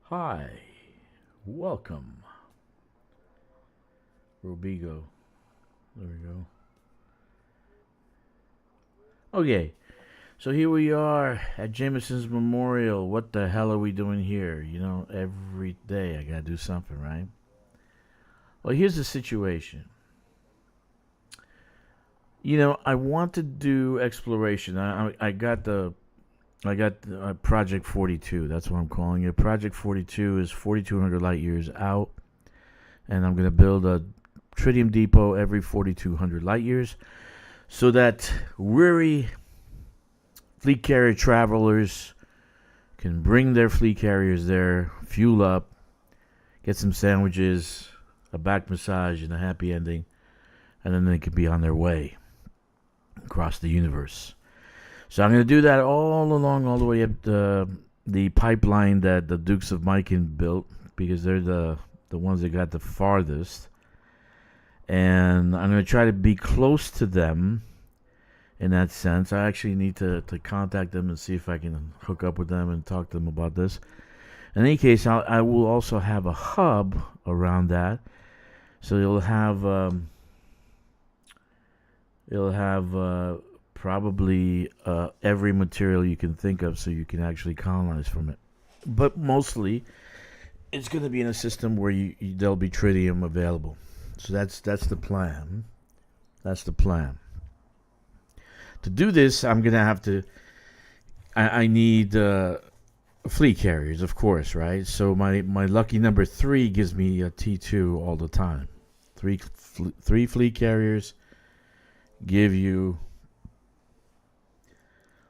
Hi, welcome, Robigo. There we go. Okay, so here we are at Jameson's Memorial. What the hell are we doing here? You know, every day I gotta do something, right? Well, here's the situation. You know, I want to do exploration. I got Project 42. That's what I'm calling it. Project 42 is 4,200 light years out, and I'm gonna build a tritium depot every 4,200 light years, so that weary fleet carrier travelers can bring their fleet carriers there, fuel up, get some sandwiches, a back massage, and a happy ending, and then they could be on their way across the universe. So I'm going to do that all along, all the way up the pipeline that the Dukes of Myken built, because they're the ones that got the farthest. And I'm going to try to be close to them in that sense. I actually need to contact them and see if I can hook up with them and talk to them about this. In any case, I will also have a hub around that. So you'll have probably every material you can think of, so you can actually colonize from it. But mostly, it's going to be in a system where there'll be tritium available. So that's the plan. That's the plan. To do this, I'm going to have to. I need fleet carriers, of course, right? So my lucky number 3 gives me a T2 all the time. Three fleet carriers give you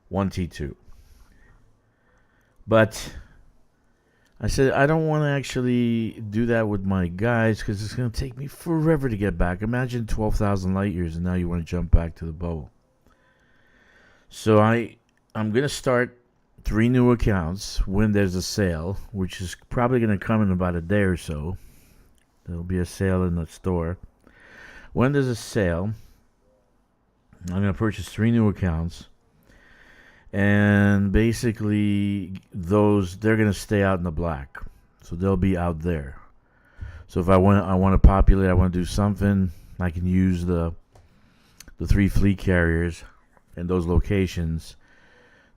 one T2. But I said I don't want to actually do that with my guys, because it's going to take me forever to get back. Imagine 12,000 light years and now you want to jump back to the bubble. So I'm going to start 3 new accounts when there's a sale, which is probably going to come in about a day or so. There'll be a sale in the store. When there's a sale, I'm going to purchase 3 new accounts. And basically, they're going to stay out in the black. So they'll be out there. So if I want to populate, I want to do something, I can use the 3 fleet carriers in those locations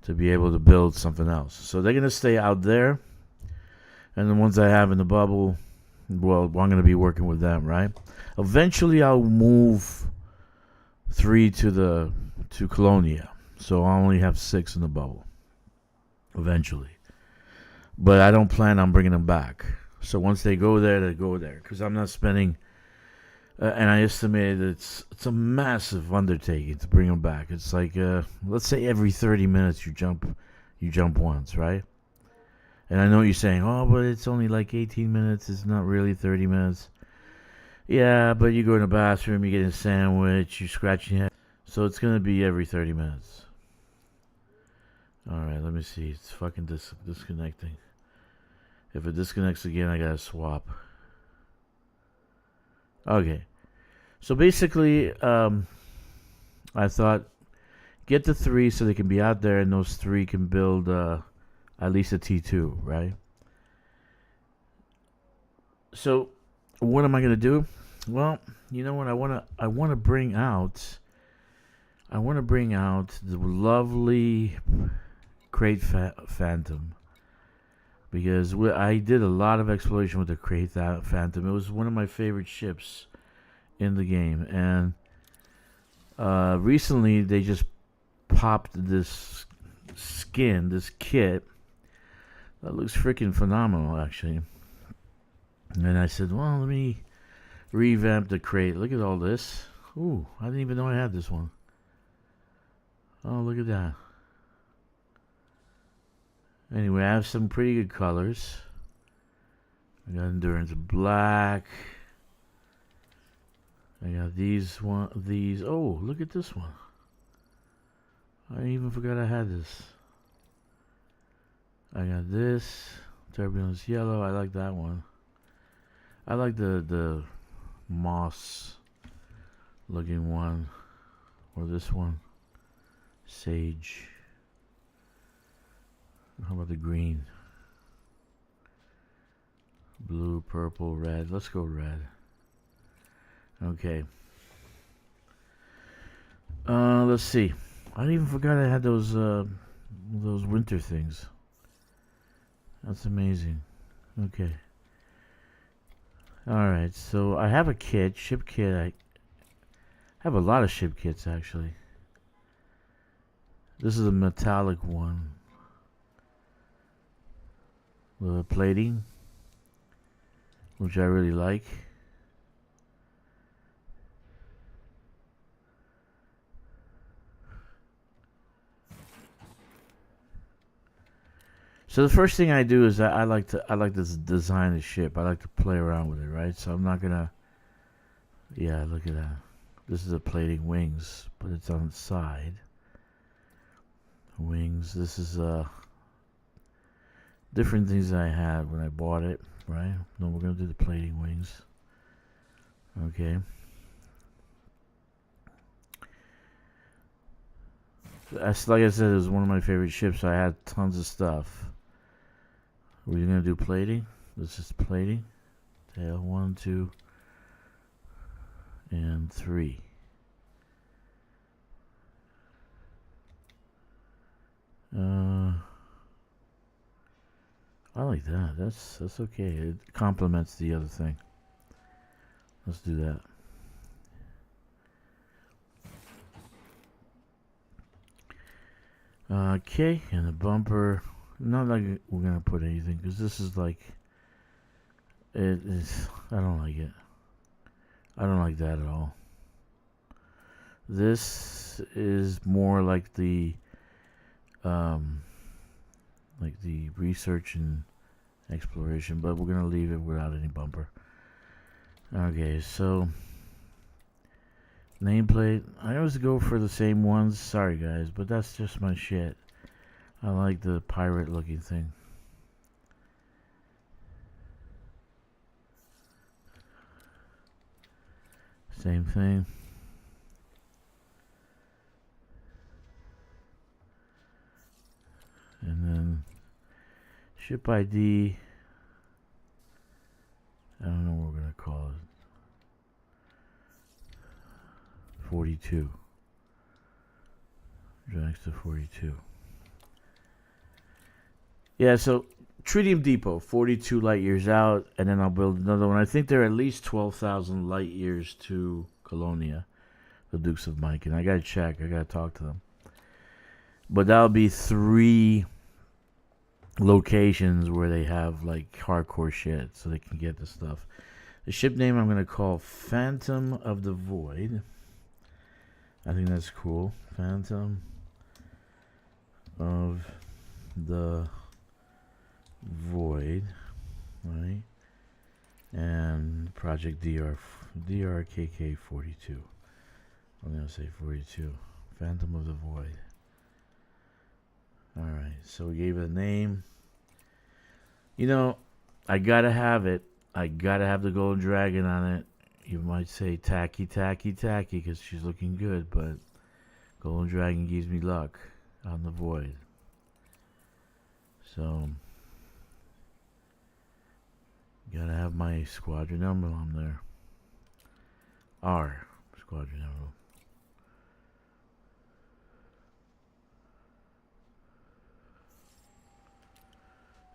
to be able to build something else. So they're going to stay out there. And the ones I have in the bubble, well, I'm going to be working with them, right? Eventually, I'll move 3 to Colonia. So I only have 6 in the bubble. Eventually. But I don't plan on bringing them back. So once they go there, they go there. Because I'm not spending... and I estimate it's a massive undertaking to bring them back. It's like, let's say every 30 minutes you jump once, right? And I know you're saying, oh, but it's only like 18 minutes. It's not really 30 minutes. Yeah, but you go in the bathroom, you get a sandwich, you scratch your head. So it's going to be every 30 minutes. Alright, let me see. It's fucking disconnecting. If it disconnects again, I gotta swap. Okay. So basically, I thought, get the 3 so they can be out there, and those 3 can build at least a T2, right? So, what am I gonna do? Well, you know what? I wanna bring out the lovely Crate Phantom, because I did a lot of exploration with the Crate Phantom. It was one of my favorite ships in the game, and recently they just popped this kit that looks freaking phenomenal, actually. And I said, well, let me revamp the Crate. Look at all this. Ooh, I didn't even know I had this one. Oh, look at that. Anyway, I have some pretty good colors. I got Endurance Black. I got these. Oh, look at this one. I even forgot I had this. I got this. Turbulence Yellow. I like that one. I like the moss looking one. Or this one. Sage. How about the green? Blue, purple, red. Let's go red. Okay. Let's see. I even forgot I had those winter things. That's amazing. Okay. Alright, so I have a kit, ship kit. I have a lot of ship kits actually. This is a metallic one. With plating, which I really like. So the first thing I do is I like to design the ship. I like to play around with it, right? So I'm not gonna. Yeah, look at that. This is a plating wings, but it's on the side. Wings. This is different things I had when I bought it, right? No, we're gonna do the plating wings. Okay. That's, like I said, it was one of my favorite ships. I had tons of stuff. We're gonna do plating. This is plating. Tail 1, 2, and 3. I like that. That's okay. It complements the other thing. Let's do that. Okay, and the bumper. Not like we're gonna put anything because this is like it is. I don't like it. I don't like that at all. This is more like the research and exploration, but we're gonna leave it without any bumper. Okay, so nameplate. I always go for the same ones. Sorry guys, but that's just my shit. I like the pirate looking thing. Same thing. And then ship ID. I don't know what we're gonna call it. 42. Drakkster 42. Yeah, so Tritium Depot, 42 light years out, and then I'll build another one. I think they're at least 12,000 light years to Colonia, the Dukes of Mycon. I gotta check. I gotta talk to them. But that'll be 3 locations where they have like hardcore shit, so they can get the stuff. The ship name I'm gonna call Phantom of the Void. I think that's cool. Phantom of the Void, right? And Project DRKK 42. I'm gonna say 42. Phantom of the Void. Alright, so we gave it a name. You know, I gotta have it. I gotta have the Golden Dragon on it. You might say tacky, tacky, tacky, because she's looking good, but Golden Dragon gives me luck on the Void. So, gotta have my squadron emblem there. R squadron emblem.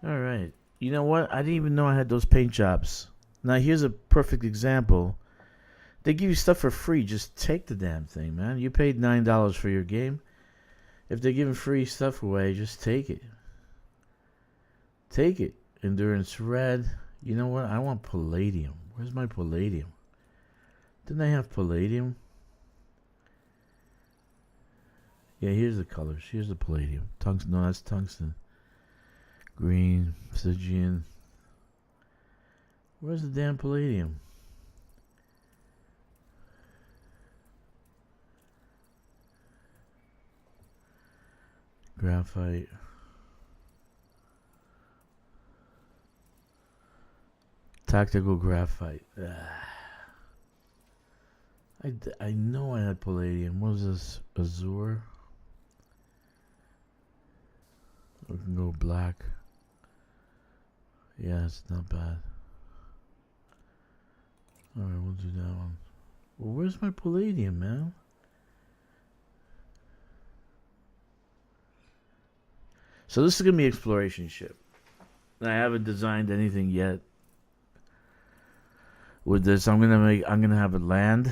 Alright. You know what? I didn't even know I had those paint jobs. Now here's a perfect example. They give you stuff for free. Just take the damn thing, man. You paid $9 for your game. If they're giving free stuff away, just take it. Take it. Endurance red. You know what? I want palladium. Where's my palladium? Didn't I have palladium? Yeah, here's the colors. Here's the palladium. Tungsten. No, that's tungsten. Green. Stygian. Where's the damn palladium? Graphite. Tactical graphite. I know I had palladium. What was this? Azure? We can go black. Yeah, it's not bad. Alright, we'll do that one. Well, where's my palladium, man? So this is gonna be exploration ship. I haven't designed anything yet with this. I'm gonna have it land,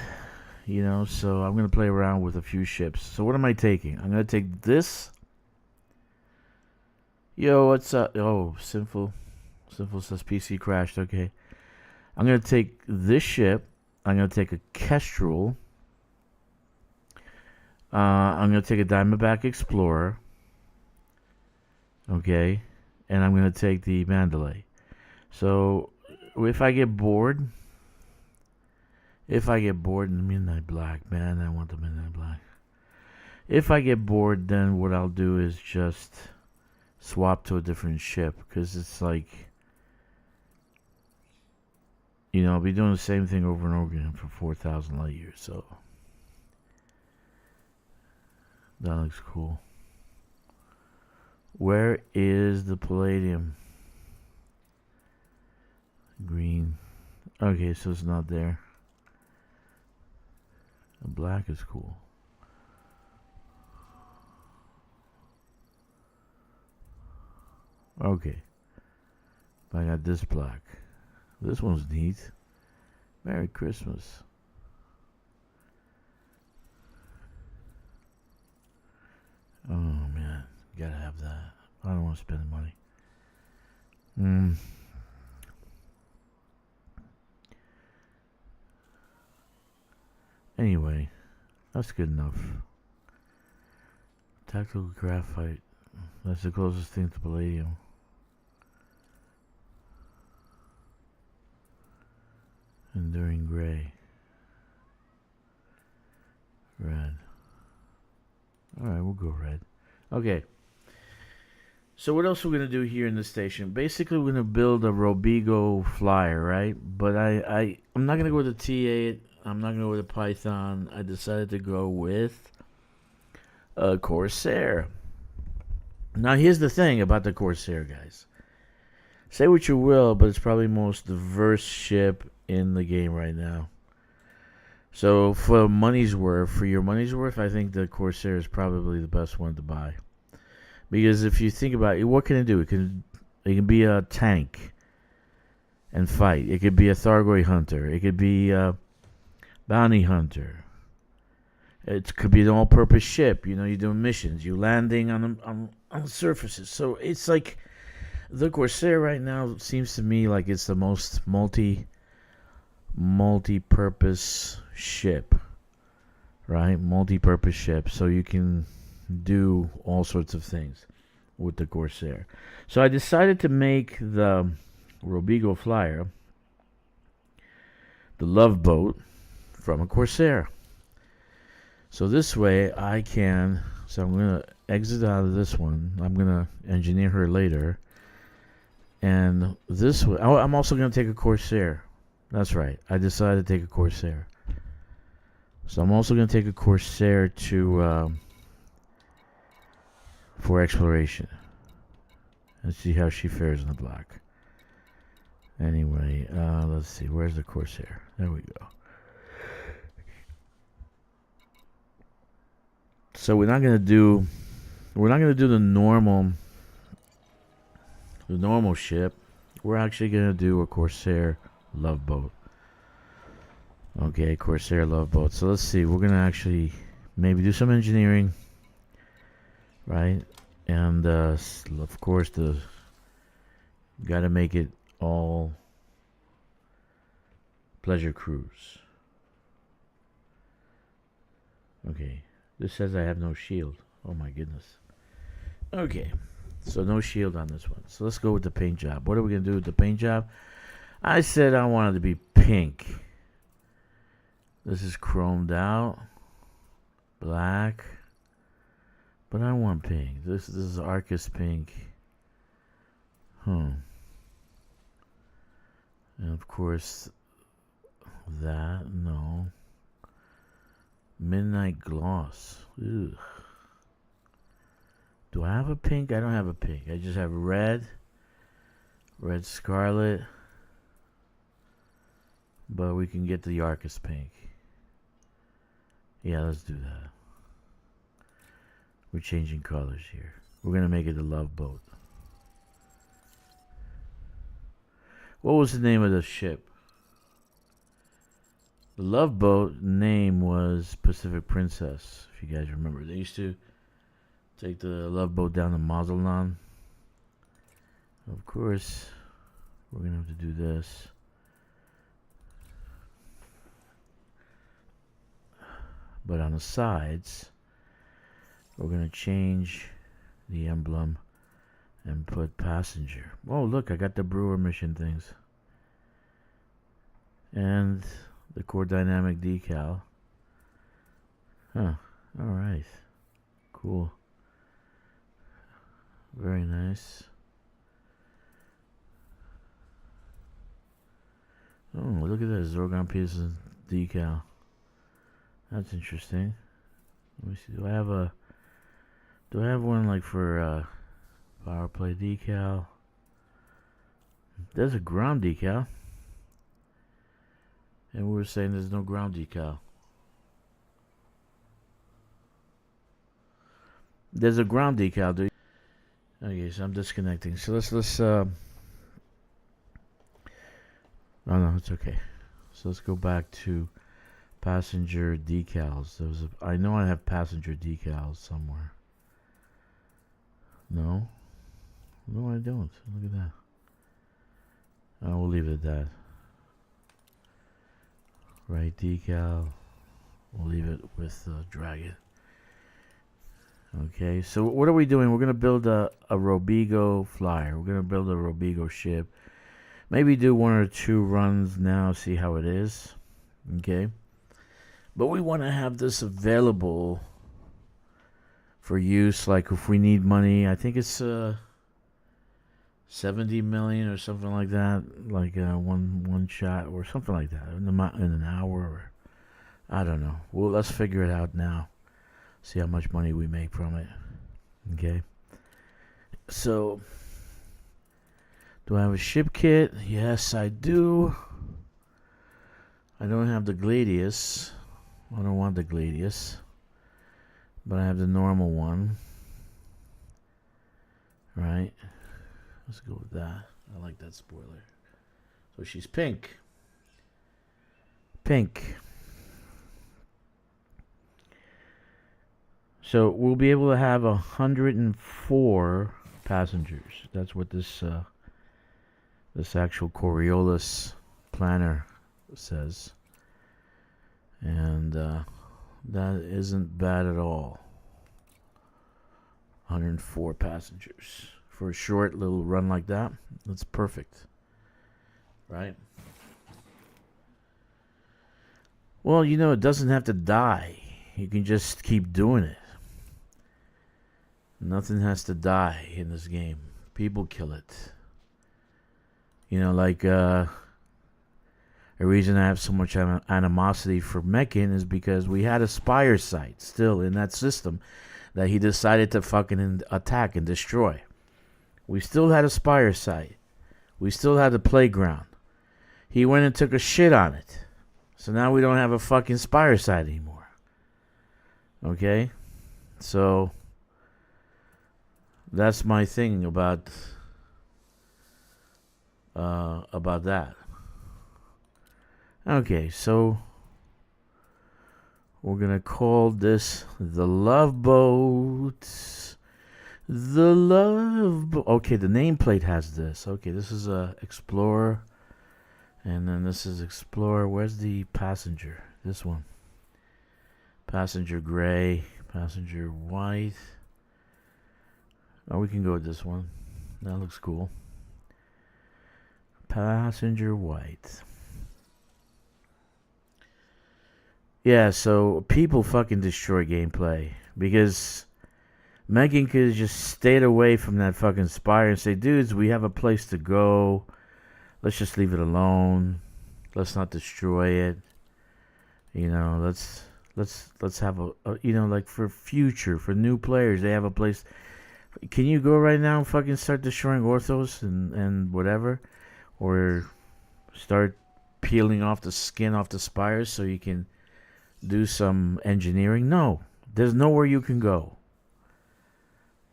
you know, so I'm gonna play around with a few ships. So what am I taking? I'm gonna take this. Yo, what's up? Oh, Sinful says PC crashed. Okay. I'm gonna take this ship. I'm gonna take a Kestrel. I'm gonna take a Diamondback Explorer. Okay. And I'm gonna take the Mandalay. So if I get bored in the Midnight Black, man, I want the Midnight Black. If I get bored, then what I'll do is just swap to a different ship, because it's like, you know, I'll be doing the same thing over and over again for 4,000 light years. So that looks cool. Where is the palladium? Green. Okay, so it's not there. The black is cool. Okay. I got this black. This one's neat. Merry Christmas. Oh man, gotta have that. I don't want to spend the money. Anyway, that's good enough. Tactical graphite. That's the closest thing to palladium. Enduring gray. Red. Alright, we'll go red. Okay. So what else we're going to do here in this station? Basically, we're going to build a Robigo flyer, right? But I'm not going to go with a T8. I'm not going to go with a Python. I decided to go with a Corsair. Now, here's the thing about the Corsair, guys. Say what you will, but it's probably the most diverse ship in the game right now. So, for your money's worth, I think the Corsair is probably the best one to buy. Because if you think about it, what can it do? It can be a tank and fight. It could be a Thargoid hunter. It could be a bounty hunter. It could be an all-purpose ship. You know, you're doing missions. You're landing on surfaces. So it's like the Corsair right now seems to me like it's the most multi-purpose ship, right? Multi-purpose ship. So you can do all sorts of things with the Corsair. So I decided to make the Robigo flyer the love boat from a Corsair. So this way I can, so I'm going to exit out of this one. I'm going to engineer her later. And this way, I'm also going to take a Corsair. That's right. I decided to take a Corsair. So I'm also going to take a Corsair for exploration. Let's see how she fares in the black. Anyway, let's see. Where's the Corsair? There we go. So we're not gonna do the normal ship. We're actually gonna do a Corsair love boat. Okay, Corsair love boat. So let's see. We're gonna actually maybe do some engineering, right? And of course, gotta make it all pleasure cruise. Okay. This says I have no shield. Oh my goodness. Okay. So no shield on this one. So let's go with the paint job. What are we going to do with the paint job? I said I wanted to be pink. This is chromed out. Black. But I want pink. This is Arcus pink. And of course that. No. Midnight gloss. Ugh. Do I have a pink? I don't have a pink. I just have red. Red scarlet. but we can get the Arcus pink. Yeah, let's do that. We're changing colors here. We're gonna make it a love boat. What was the name of the ship? The love boat name was Pacific Princess, if you guys remember. They used to take the love boat down to Mazatlan. Of course, we're gonna have to do this. But on the sides, we're gonna change the emblem and put passenger. Oh, look, I got the brewer mission things. And the core dynamic decal. Huh. Alright. Cool. Very nice. Oh, look at this. Zorgon pieces decal. That's interesting. Let me see. Do I have one like for power play decal? There's a ground decal. And we were saying there's no ground decal. There's a ground decal, dude. Okay, so I'm disconnecting. So let's oh no, it's okay. So let's go back to passenger decals. I know I have passenger decals somewhere. No, I don't. Look at that. Oh, we'll leave it at that. Right decal. We'll leave it with Dragon. Okay, so what are we doing? We're gonna build a Robigo flyer. We're gonna build a Robigo ship. Maybe do 1 or 2 runs now, see how it is. Okay. But we want to have this available for use, like if we need money. I think it's 70 million or something like that, like one shot or something like that in an hour, or I don't know. Well, let's figure it out now. See how much money we make from it. Okay. So, do I have a ship kit? Yes, I do. I don't have the Gladius. I don't want the Gladius, but I have the normal one. Right. Let's go with that. I like that spoiler. So she's pink. Pink. So we'll be able to have 104 passengers. That's what this actual Coriolis planner says. And that isn't bad at all. 104 passengers. For a short little run like that, that's perfect. Right? Well, you know, it doesn't have to die. You can just keep doing it. Nothing has to die in this game. People kill it. You know, like, a reason I have so much animosity for Meccan is because we had a Spire site still in that system that he decided to fucking attack and destroy. We still had a Spire site. We still had the playground. He went and took a shit on it. So now we don't have a fucking Spire site anymore. Okay? So, that's my thing about that. Okay, so we're gonna call this the Love Boat. The Love Boat. Okay, the nameplate has this. Okay, this is a Explorer, and then this is Explorer. Where's the passenger? This one. Passenger gray, passenger white. Oh, we can go with this one. That looks cool. Passenger white. Yeah, so people fucking destroy gameplay because Megan could have just stayed away from that fucking Spire and say, dudes, we have a place to go. Let's just leave it alone. Let's not destroy it. You know, let's have a you know, like for future, for new players, they have a place. Can you go right now and fucking start destroying Orthos and whatever? Or start peeling off the skin off the spires so you can do some engineering? No. There's nowhere you can go.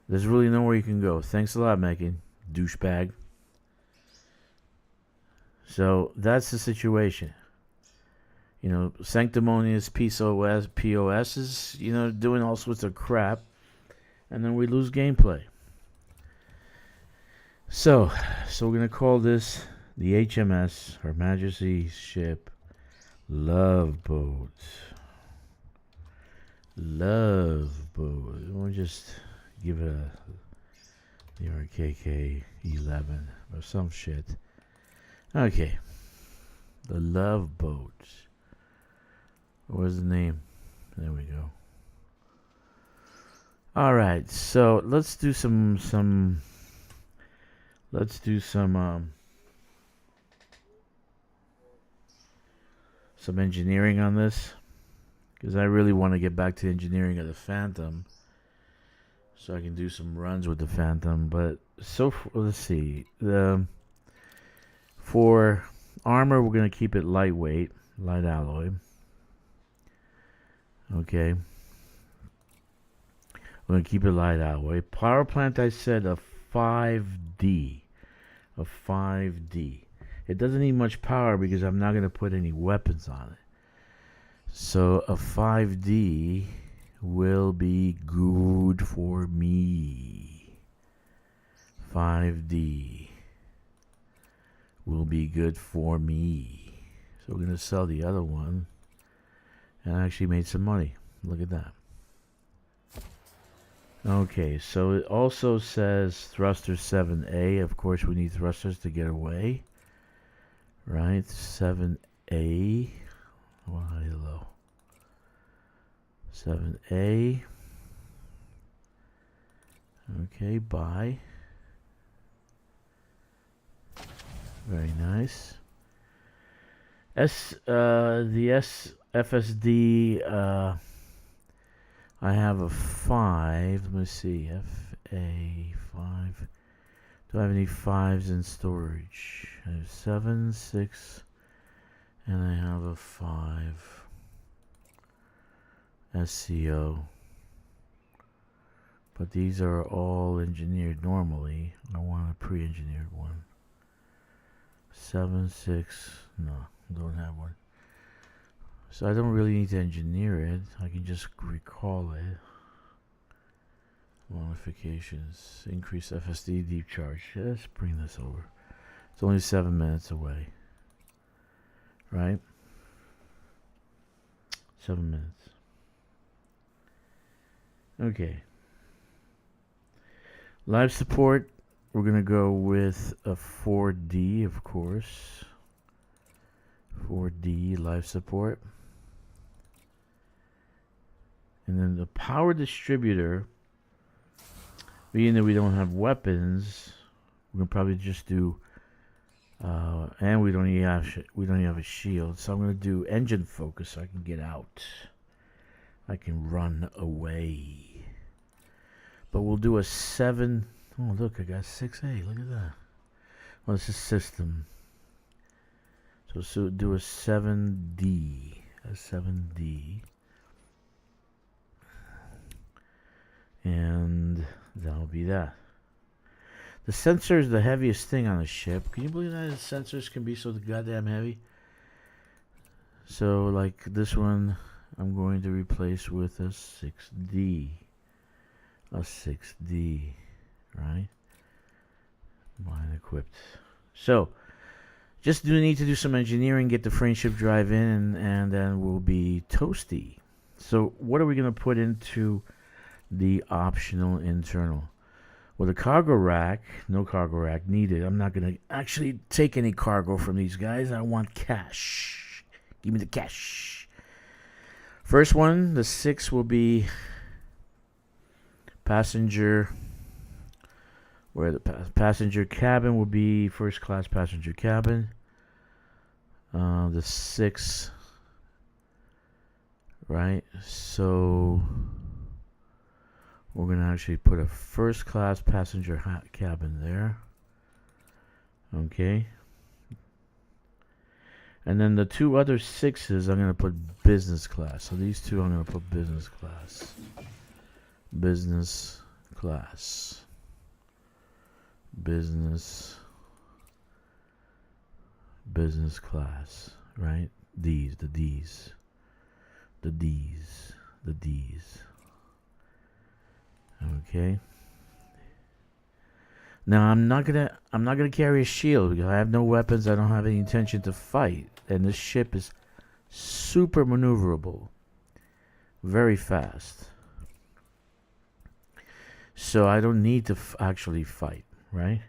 There's really nowhere you can go. Thanks a lot, Megan. Douchebag. So that's the situation. You know, sanctimonious POS is, you know, doing all sorts of crap. And then we lose gameplay. So we're going to call this the HMS, Her Majesty's ship, Love Boat. Love Boat. We'll just give it the RKK 11 or some shit. Okay. The Love Boat. What's the name? There we go. All right. So let's do some engineering on this, because I really want to get back to engineering of the Phantom so I can do some runs with the Phantom. But let's see. For armor, we're going to keep it lightweight, light alloy. Okay. We're going to keep it light alloy. Power plant, I said a 5D. A 5D. It doesn't need much power because I'm not going to put any weapons on it. So a 5D will be good for me. 5D will be good for me. So we're going to sell the other one. And I actually made some money. Look at that. Okay, so it also says thruster 7A. Of course, we need thrusters to get away. Right, 7A. Well, hello. 7A. Okay, buy. Very nice. The FSD, I have a 5. Let me see. FA5. Do I have any 5s in storage? I have 7, 6, and I have a 5. SCO. But these are all engineered normally. I want a pre-engineered one. 7, 6. No, don't have one. So I don't really need to engineer it. I can just recall it. Modifications. Increase FSD deep charge. Let's bring this over. It's only 7 minutes away. Right? 7 minutes. Okay. Live support. We're going to go with a 4D, of course. 4D live support. And then the power distributor, being that we don't have weapons, we're gonna probably just do, and we don't even have a shield. So I'm gonna do engine focus so I can get out. I can run away. But we'll do a 7. Oh look, I got 6A. Look at that. Well, it's a system. So do a 7D. A 7D. And that'll be that. The sensor is the heaviest thing on the ship. Can you believe that the sensors can be so goddamn heavy? So like this one, I'm going to replace with a 6D. A 6D, right? Mine equipped. So just need to do some engineering, get the friendship drive in, and then we'll be toasty. So what are we going to put into the optional internal? Well, the cargo rack, no cargo rack needed. I'm not going to actually take any cargo from these guys. I want cash. Give me the cash. First one, the 6 will be passenger, where the passenger cabin will be first class passenger cabin. The 6, right? So we're going to actually put a first class passenger cabin there. Okay. And then the 2 other 6s, I'm going to put business class. So these 2, I'm going to put business class. Business class. Business class, right? These, the D's. The D's. The D's. Okay. Now I'm not gonna carry a shield because I have no weapons. I don't have any intention to fight, and this ship is super maneuverable, very fast. So I don't need to actually fight, right?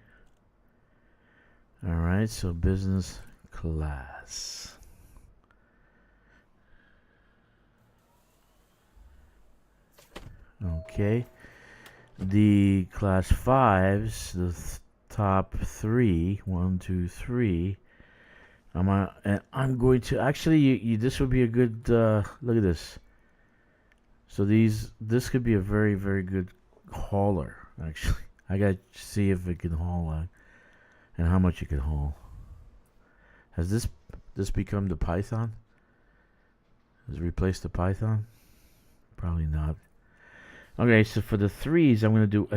All right. So business class. Okay. The class 5s, the top 3, 1, 2, 3. I'm going to actually. This would be a good. Look at this. So this could be a very, very good hauler. Actually, I gotta see if it can haul and how much it can haul. Has this become the Python? Has it replaced the Python? Probably not. Okay, so for the 3s, I'm going to do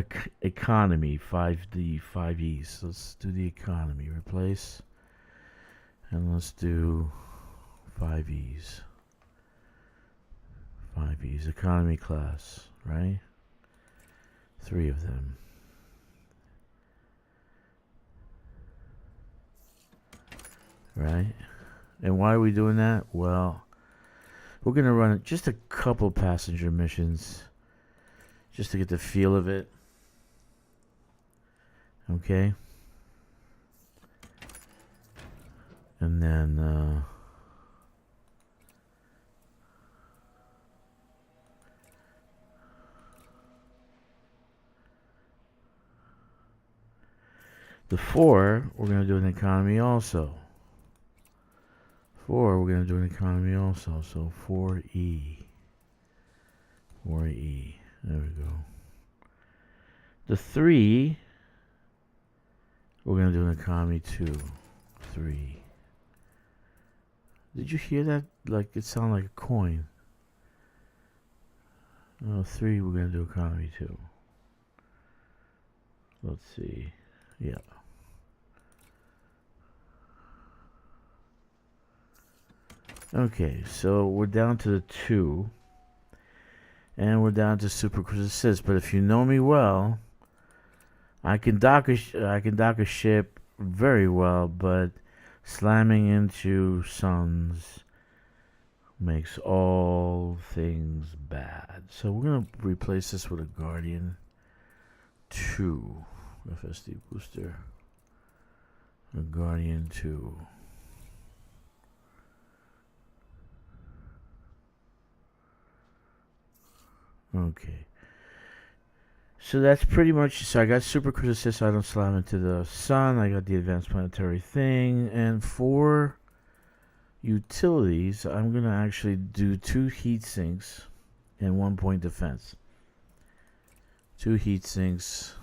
economy, 5D, 5Es. Let's do the economy. Replace. And let's do 5Es. 5Es, economy class, right? 3 of them. Right? And why are we doing that? Well, we're going to run just a couple passenger missions just to get the feel of it. Okay? And then the 4, we're going to do an economy also. 4, we're going to do an economy also. So 4E. 4E. There we go. The 3, we're going to do an economy 2. 3. Did you hear that? Like, it sounded like a coin. 3, we're going to do economy 2. Let's see. Yeah. Okay, so we're down to the 2. And we're down to Super Cruise Assist. But if you know me well, I can dock a ship very well, but slamming into suns makes all things bad. So we're going to replace this with a Guardian 2 FSD booster. A Guardian 2. Okay. So that's pretty much. So I got Super Cruise Assist, so I don't slam into the sun. I got the Advanced Planetary thing. And for utilities, I'm going to actually do 2 heat sinks and 1 point defense. 2 heat sinks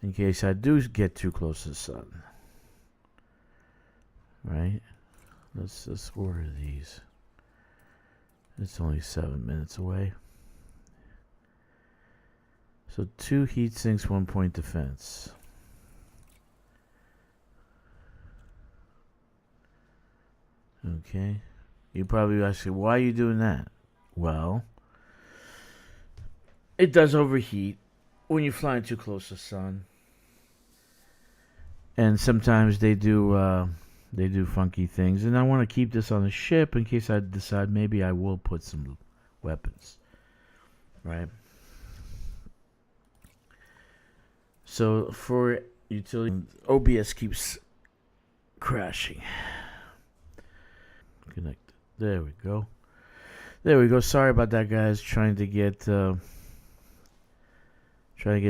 in case I do get too close to the sun. Right? Let's order these. It's only 7 minutes away. So 2 heat sinks, 1 point defense. Okay. You probably ask me, why are you doing that? Well, it does overheat when you're flying too close to the sun. And sometimes they do funky things. And I want to keep this on the ship in case I decide maybe I will put some weapons. Right? So for utility, OBS keeps crashing. Connect. There we go. There we go. Sorry about that, guys. Trying to get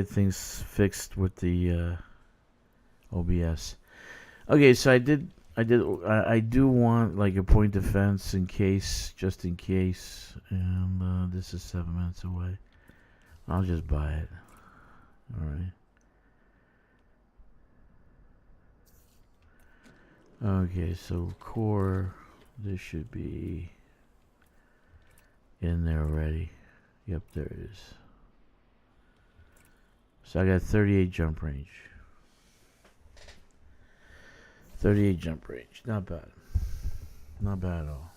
things fixed with the OBS. Okay, so I do want like a point defense in case, just in case. And this is 7 minutes away. I'll just buy it. All right. Okay, so core, this should be in there already. Yep, there it is. So I got 38 jump range. 38 jump range. Not bad. Not bad at all.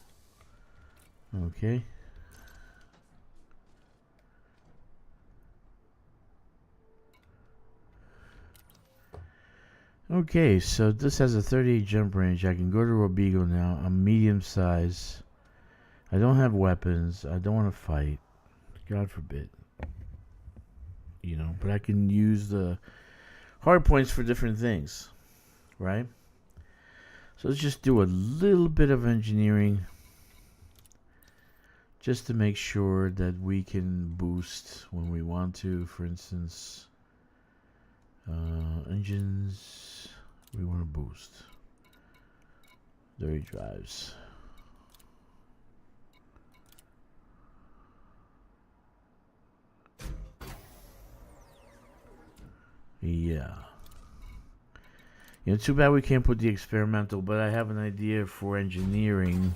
Okay. Okay, so this has a 38 jump range. I can go to Robigo now. I'm medium size. I don't have weapons. I don't want to fight. God forbid. You know, but I can use the hard points for different things. Right? So let's just do a little bit of engineering. Just to make sure that we can boost when we want to. For instance, engines, we want to boost. Dirty drives. Yeah. You know, too bad we can't put the experimental, but I have an idea for engineering.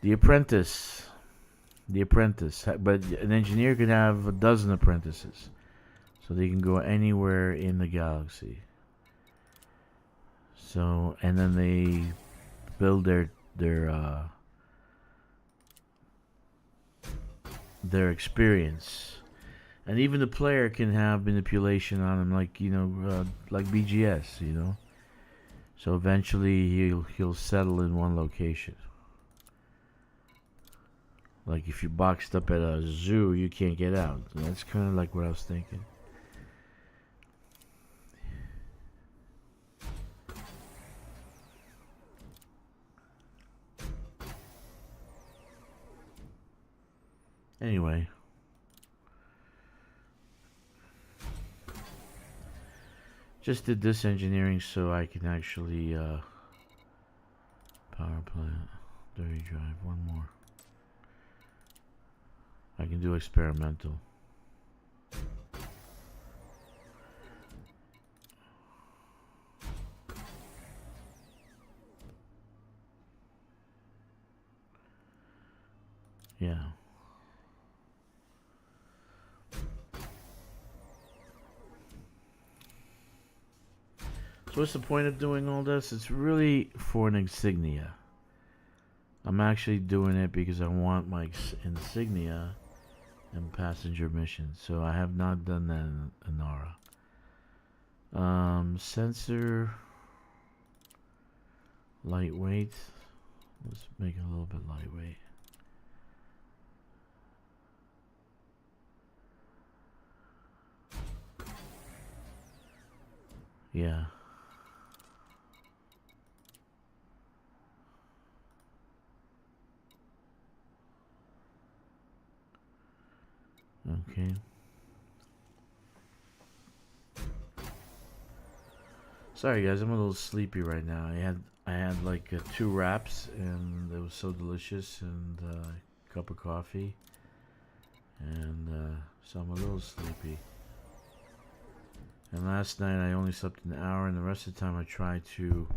The apprentice. The apprentice. But an engineer can have a dozen apprentices. So they can go anywhere in the galaxy. So, and then they build their experience. And even the player can have manipulation on him, like, you know, like BGS, you know. So eventually he'll settle in one location. Like if you're boxed up at a zoo, you can't get out. That's kind of like what I was thinking. Anyway. Just did this engineering so I can actually power plant, dirty drive, one more. I can do experimental. Yeah. So what's the point of doing all this? It's really for an insignia. I'm actually doing it because I want my insignia and passenger missions. So I have not done that in Nara. Sensor, lightweight. Let's make it a little bit lightweight. Yeah. Okay. Sorry guys, I'm a little sleepy right now. I had like 2 wraps and it was so delicious, and a cup of coffee, and so I'm a little sleepy. And last night I only slept an hour, and the rest of the time I tried to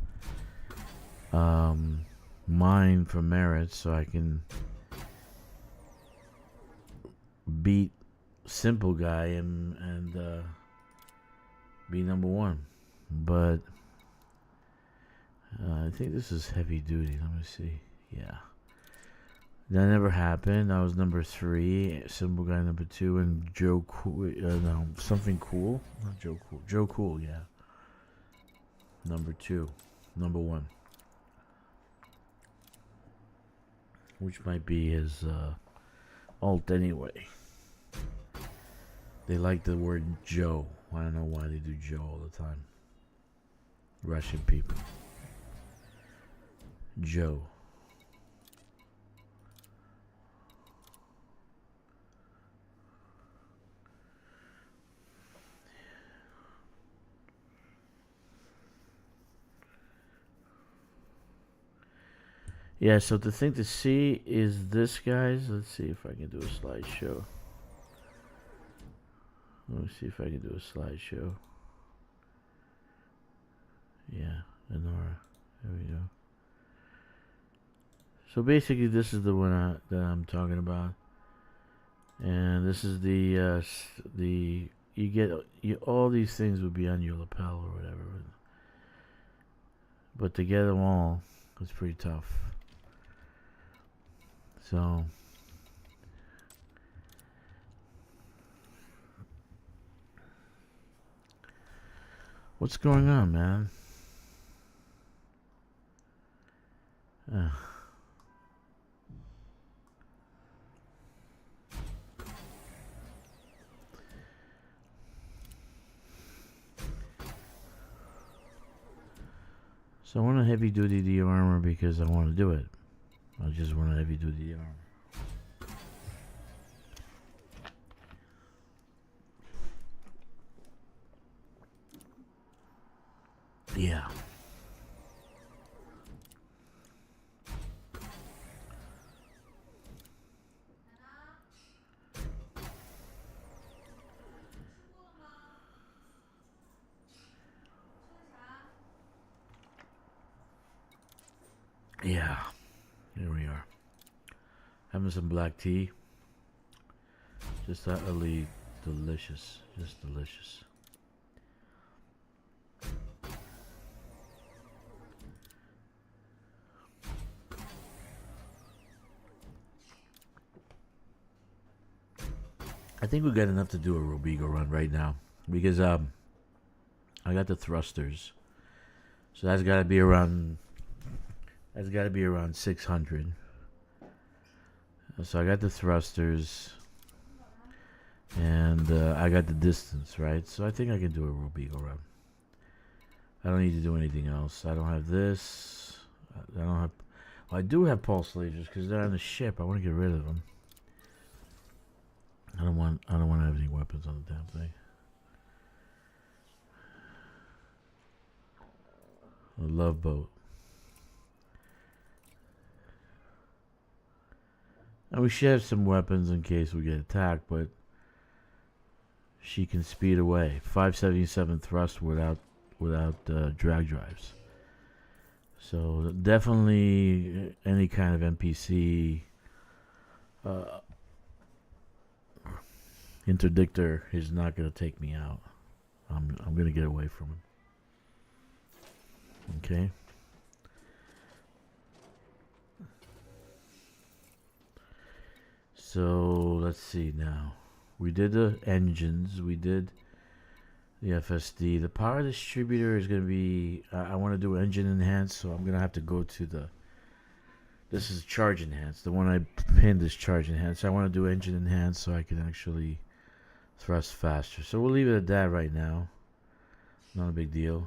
mine for merit so I can beat Simple Guy and be number 1. But I think this is heavy duty. Let me see. Yeah, that never happened. I was number 3, Simple Guy number 2, and Joe Cool. No, something cool. Not Joe Cool. Joe Cool. Yeah. Number 2, number 1, which might be his alt anyway. They like the word Joe. I don't know why they do Joe all the time. Russian people. Joe. Yeah, so the thing to see is this, guys. Let's see if I can do a slideshow. Let me see if I can do a slideshow. Yeah, Enora. There we go. So basically, this is the one that I'm talking about, and this is the you get all these things would be on your lapel or whatever, but to get them all, it's pretty tough. So. What's going on, man? So I want a heavy duty armor because I want to do it. I just want a heavy duty armor. Yeah. Yeah. Here we are. Having some black tea. Just utterly delicious. Just delicious. I think we got enough to do a Robigo run right now because I got the thrusters, so that's got to be around 600. So I got the thrusters, and I got the distance right. So I think I can do a Robigo run. I don't need to do anything else. I don't have this. I don't have. Well, I do have pulse lasers because they're on the ship. I want to get rid of them. I don't want to have any weapons on the damn thing. A love boat. And we should have some weapons in case we get attacked, but she can speed away. 577 thrust without drag drives. So definitely any kind of NPC interdictor is not going to take me out. I'm going to get away from him. Okay. So let's see now. We did the engines. We did the FSD. The power distributor is going to be. I want to do engine enhanced, so I'm going to have to go to the. This is charge enhanced. The one I pinned is charge enhanced. I want to do engine enhanced so I can actually thrust faster. So we'll leave it at that right now. Not a big deal.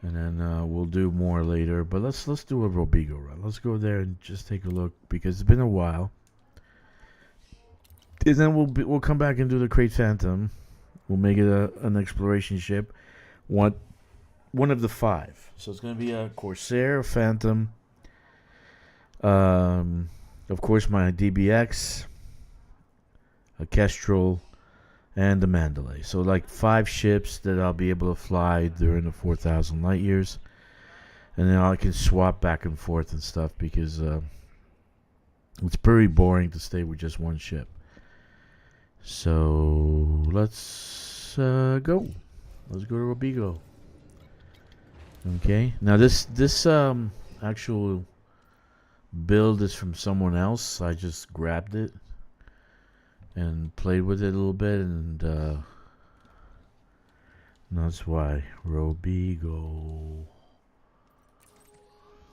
And then we'll do more later. But let's do a Robigo run. Let's go there and just take a look because it's been a while. And then we'll come back and do the Crate Phantom. We'll make it an exploration ship. One of the 5. So it's going to be a Corsair, a Phantom. Of course, my DBX, a Kestrel, and the Mandalay. So like 5 ships that I'll be able to fly during the 4,000 light years. And then I can swap back and forth and stuff because it's pretty boring to stay with just one ship. So let's go. Let's go to Robigo. Okay. Now this actual build is from someone else. I just grabbed it and played with it a little bit, and that's why Robigo.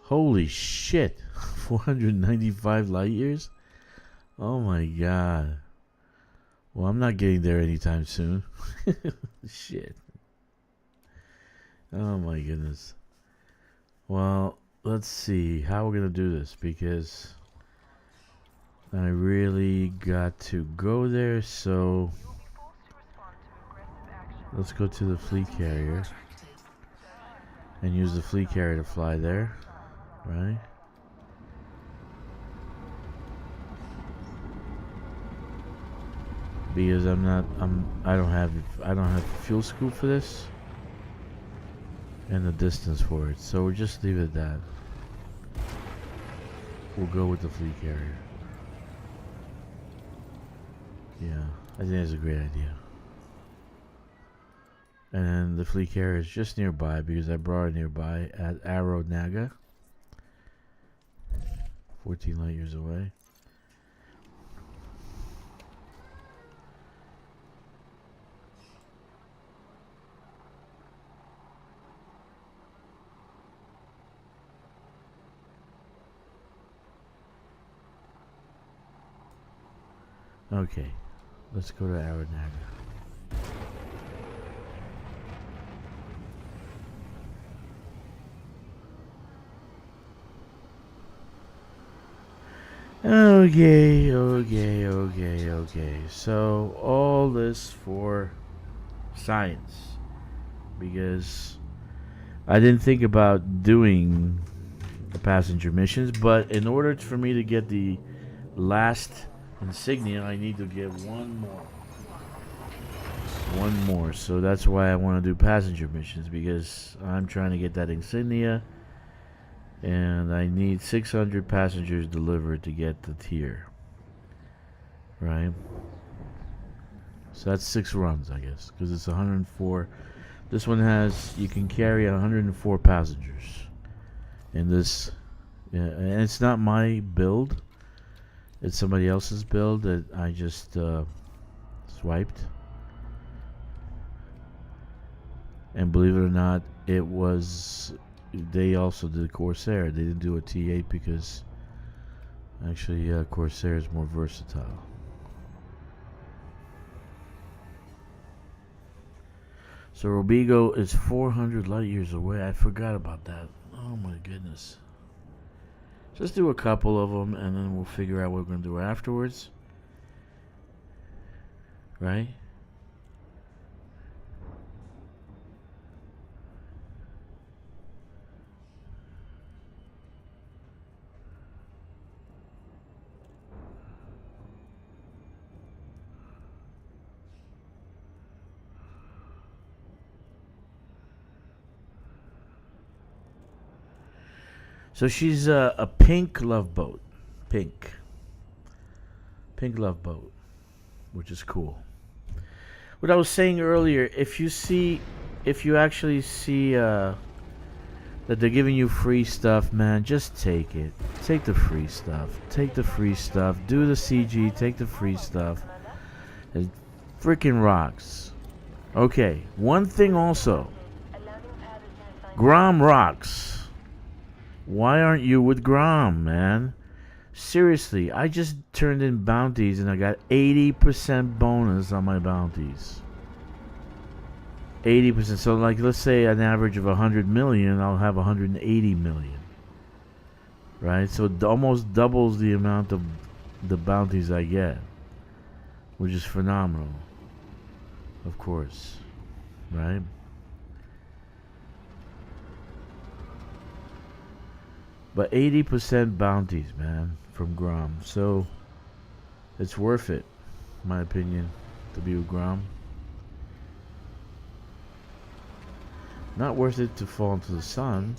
Holy shit! 495 light years. Oh my god. Well, I'm not getting there anytime soon. Shit. Oh my goodness. Well, let's see how we're gonna do this because I really got to go there. So let's go to the fleet carrier and use the fleet carrier to fly there, right? Because I don't have fuel scoop for this. and the distance for it. So we'll just leave it at that. We'll go with the fleet carrier. Yeah, I think that's a great idea. And the fleet carrier is just nearby because I brought it nearby at Arrow Naga. 14 light years away. Okay, let's go to Arrow Naga. Okay. So, all this for science. Because I didn't think about doing the passenger missions, but in order for me to get the last insignia, I need to get one more. So that's why I want to do passenger missions, because I'm trying to get that insignia. And I need 600 passengers delivered to get the tier. Right? So that's 6 runs, I guess. Because it's 104. This one has, you can carry 104 passengers. And this, yeah, and it's not my build. It's somebody else's build that I just swiped. And believe it or not, it was... They also did Corsair. They didn't do a T8 because actually Corsair is more versatile. So Robigo is 400 light years away. I forgot about that. Oh my goodness. Just do a couple of them and then we'll figure out what we're going to do afterwards. Right? So she's a pink love boat. Pink love boat. Which is cool. What I was saying earlier, if you actually see that they're giving you free stuff, man, just take it. Take the free stuff. Take the free stuff. Do the CG. Take the free stuff. It freaking rocks. Okay, one thing also. Grom rocks. Why aren't you with Grom, man? Seriously, I just turned in bounties and I got 80% bonus on my bounties. 80%. So, like, let's say an average of 100 million, I'll have 180 million. Right? So it almost doubles the amount of the bounties I get, which is phenomenal. Of course. Right? But 80% bounties, man, from Grom. So, it's worth it, in my opinion, to be with Grom. Not worth it to fall into the sun.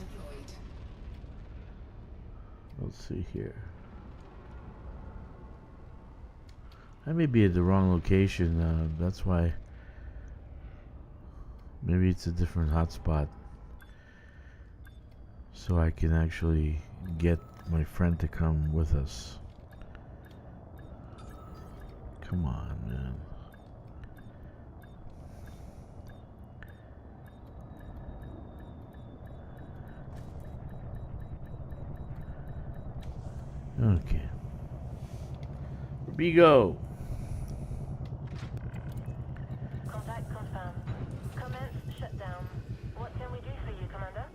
Let's see here. I may be at the wrong location. That's why. Maybe it's a different hotspot. So I can actually get my friend to come with us. Come on, man. Okay. Bigo. Contact confirmed. Commence shutdown. What can we do for you, Commander?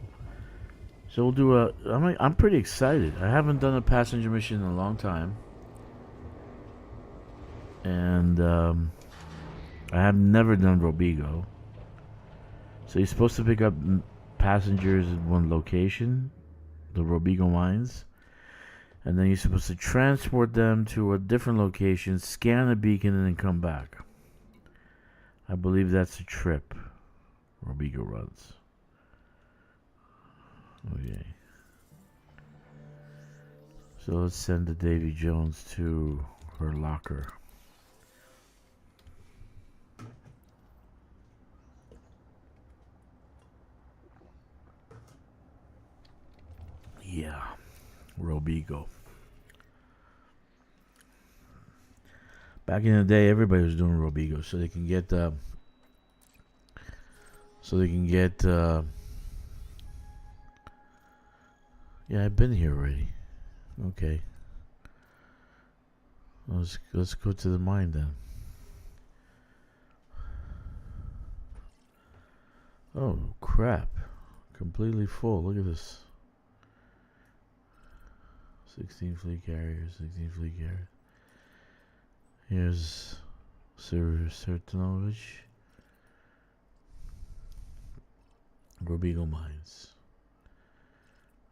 So we'll do I'm pretty excited. I haven't done a passenger mission in a long time. And I have never done Robigo. So you're supposed to pick up passengers in one location, the Robigo mines. And then you're supposed to transport them to a different location, scan a beacon, and then come back. I believe that's a trip Robigo runs. Okay. So let's send the Davy Jones to her locker. Yeah, Robigo. Back in the day, everybody was doing Robigo, so they can get. Yeah, I've been here already. Okay. Let's go to the mine then. Oh crap! Completely full. Look at this. 16 fleet carriers. 16 fleet carriers. Here's Sertanovich. Robigo mines.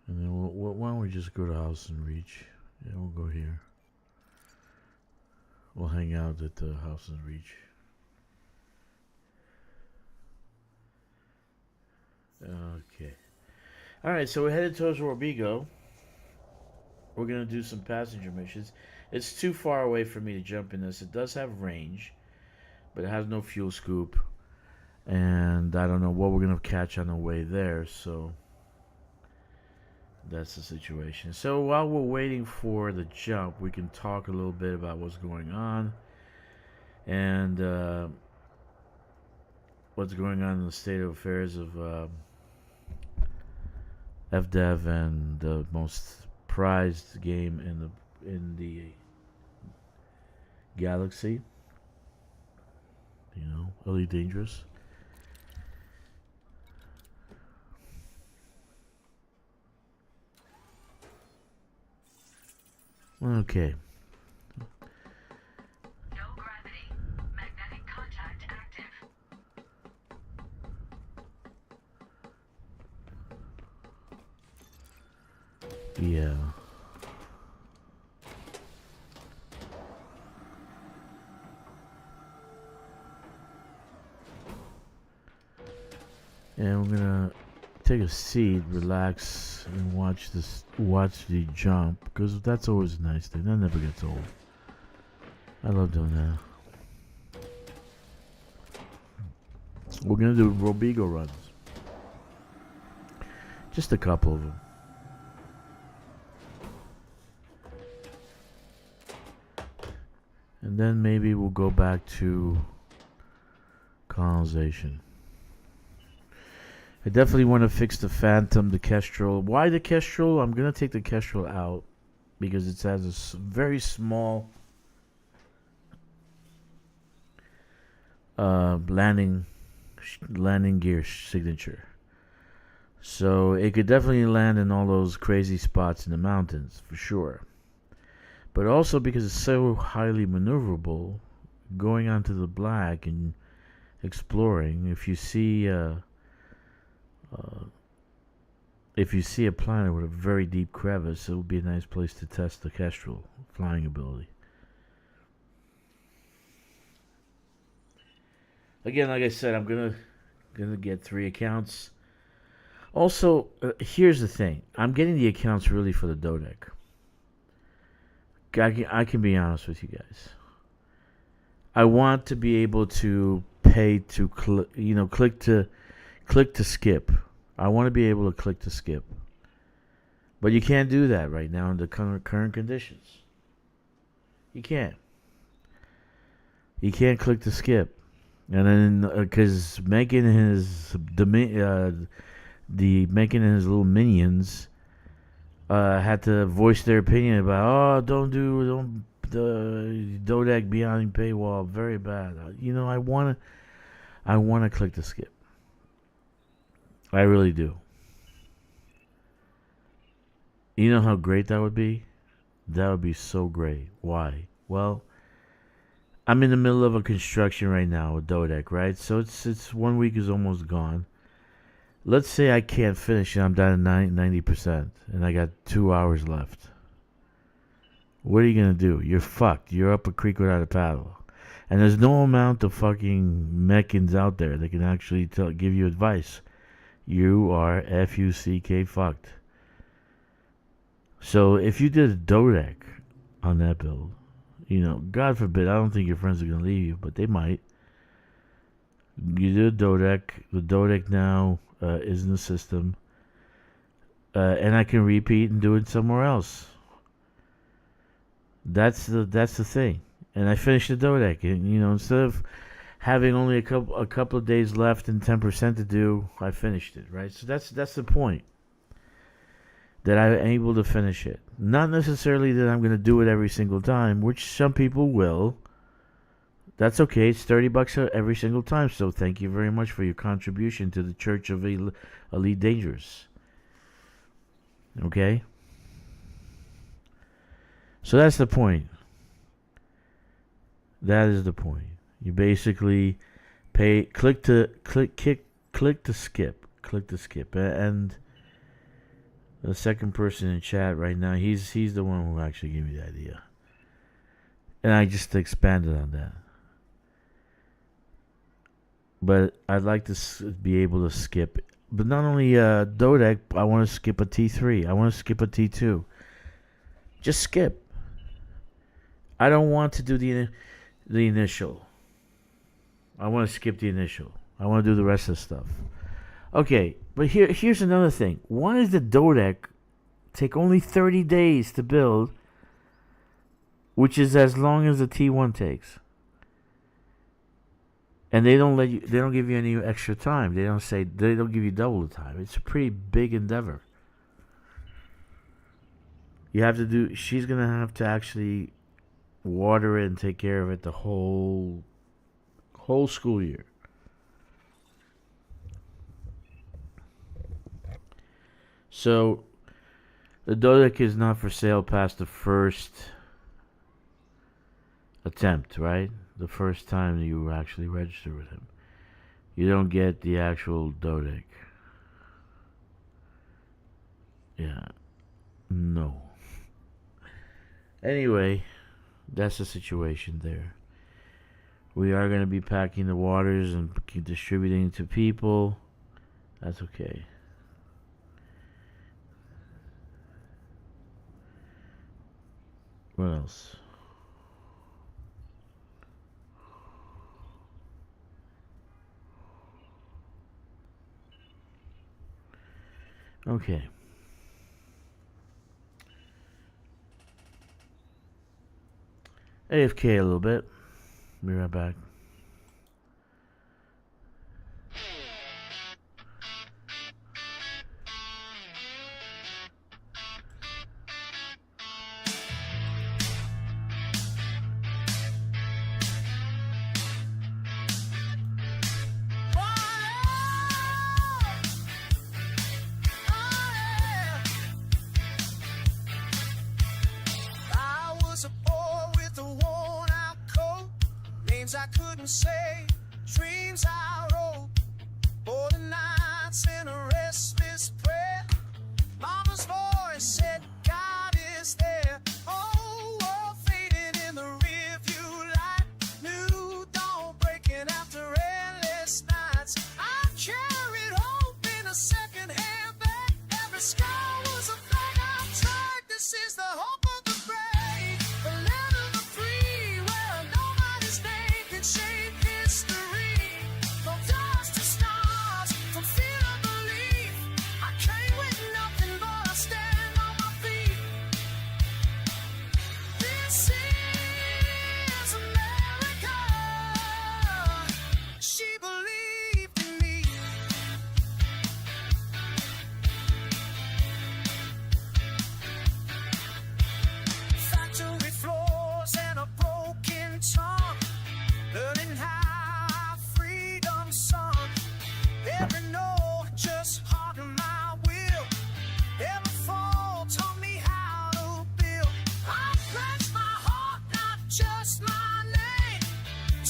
And then why don't we just go to House and Reach? Yeah, we'll go here. We'll hang out at the House and Reach. Okay. Alright, so we're headed towards Robigo. We're going to do some passenger missions. It's too far away for me to jump in this. It does have range, but it has no fuel scoop. And I don't know what we're going to catch on the way there, so that's the situation. So while we're waiting for the jump, we can talk a little bit about what's going on and what's going on in the state of affairs of FDev and the most prized game in the galaxy. You know, Elite Dangerous. Okay. No gravity. Magnetic contact active. Yeah. And we're gonna take a seat, relax, and watch the jump, because that's always a nice thing. That never gets old. I love doing that. We're gonna do Robigo runs. Just a couple of them. And then maybe we'll go back to colonization. I definitely want to fix the Phantom, the Kestrel. Why the Kestrel? I'm going to take the Kestrel out because it has a very small landing gear signature. So it could definitely land in all those crazy spots in the mountains, for sure. But also because it's so highly maneuverable, going onto the black and exploring, if you see a planet with a very deep crevice, it would be a nice place to test the Kestrel flying ability. Again, like I said, I'm gonna get 3 accounts. Also, here's the thing: I'm getting the accounts really for the Dodec. I can be honest with you guys. I want to be able to pay to click to skip. I want to be able to click to skip. But you can't do that right now in the current conditions. You can't. You can't click to skip. And then because making his little minions had to voice their opinion about, don't the Dodec behind paywall, very bad. I want to click to skip. I really do. You know how great that would be? That would be so great. Why? Well, I'm in the middle of a construction right now with Dodec, right? So it's 1 week is almost gone. Let's say I can't finish and I'm down to 90% and I got 2 hours left. What are you going to do? You're fucked. You're up a creek without a paddle. And there's no amount of fucking mechans out there that can actually give you advice. you are F-U-C-K fucked. So if you did a Dodec on that build, you know, God forbid, I don't think your friends are going to leave you, but they might. You did a Dodec. The Dodec now is in the system. And I can repeat and do it somewhere else. That's the thing. And I finished the Dodec. And, you know, instead of having only a couple of days left and 10% to do, I finished it, right? So that's the point. That I'm able to finish it. Not necessarily that I'm going to do it every single time, which some people will. That's okay. It's $30 every single time. So thank you very much for your contribution to the Church of Elite Dangerous. Okay? So that's the point. That is the point. You basically click to skip. Click to skip. And the second person in chat right now, he's the one who actually gave me the idea. And I just expanded on that. But I'd like to be able to skip. But not only Dodec, I want to skip a T3. I want to skip a T2. Just skip. I don't want to do the initial. I want to skip the initial. I want to do the rest of the stuff. Okay, but here's another thing. Why does the Dodec take only 30 days to build, which is as long as the T1 takes? And they don't give you any extra time. They don't give you double the time. It's a pretty big endeavor. She's gonna have to actually water it and take care of it the whole school year. So the Dodec is not for sale past the first attempt, right? The first time you actually register with him. You don't get the actual Dodec. Yeah. No. Anyway, that's the situation there. We are going to be packing the waters and distributing to people. That's okay. What else? Okay. AFK a little bit. Be right back. I couldn't say, dreams I wrote, for the nights in a restless prayer. Mama's voice said, God is there. Oh, world faded in the rearview light. New dawn breaking after endless nights. I carried hope in a second-hand bag. Every sky was a flag I tried. This is the hope of the brave, the land of the free, where nobody's name can shape history. From dust to stars, from fear to belief, I came with nothing but I stand on my feet. This is America. She believed in me. Factory floors and a broken tongue, learning how freedom sung. Every note just hardened my will. Every fall taught me how to build. I pledged my heart, not just my name,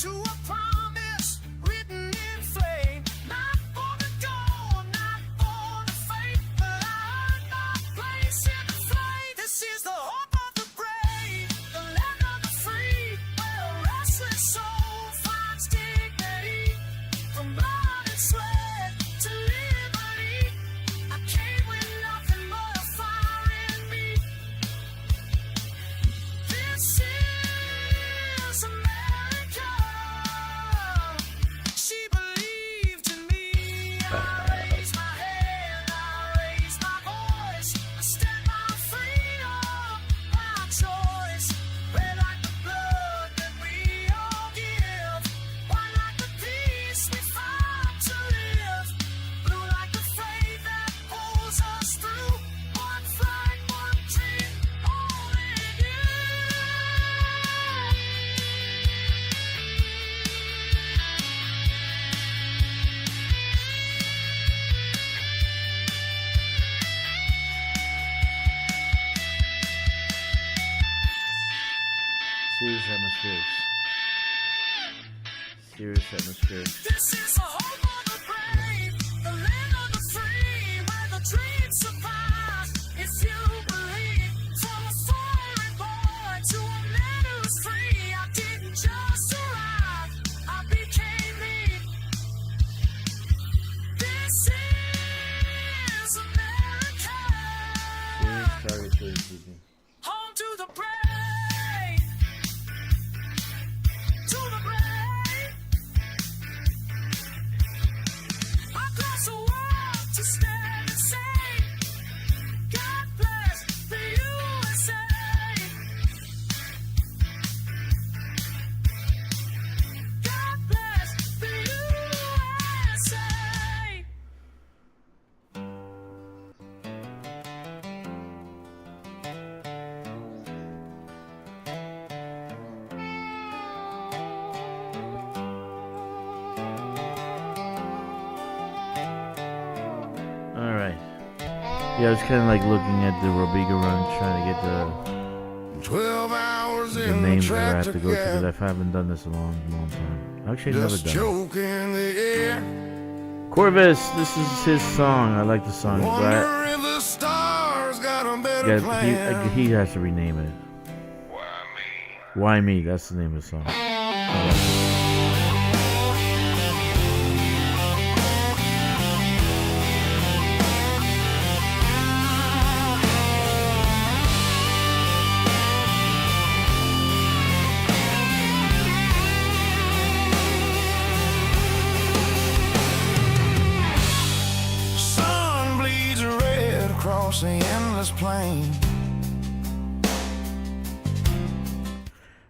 to a promise written in flame. Not for the gold, not for the fame, but I earned my place in the flame. This is the hope of the brave, the land of the free, where a restless soul finds dignity from blood and sweat. Mysterious atmosphere. This is the home of the brave, the land of the free, where the dreams survive. If you believe, from a foreign boy to a man who's free, I didn't just arrive, I became me. This is America. Sorry, please. Home to the brave, to the brave. Across the world to stand and say, God bless the USA. God bless the USA. All right. Yeah, I was kind of like looking at the Robiga run, trying to get 12 hours the in the names that I have tractor to go to because cab, I haven't done this in a long time. Actually, I've just never done choke in the air. it. Corvus, this is his song. I like the song, but Wonder if the stars got a better plan. he has to rename it. Why Me? That's the name of the song. I like it. Sun bleeds red across the endless plain.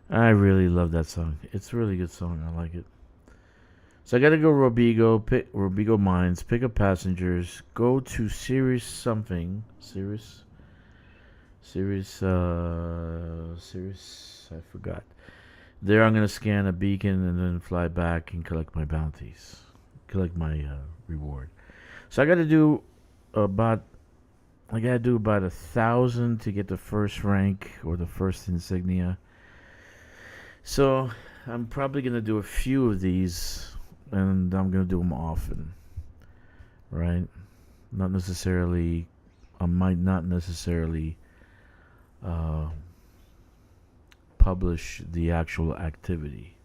I really love that song. It's a really good song. I like it. So I gotta go Robigo Mines, pick up passengers, go to Sirius something. Sirius, I forgot. There I'm gonna scan a beacon and then fly back and collect my bounties. Collect my reward. So I gotta do about 1,000 to get the first rank or the first insignia. So I'm probably gonna do a few of these, and I'm gonna do them often, right? Not necessarily. I might not necessarily publish the actual activity.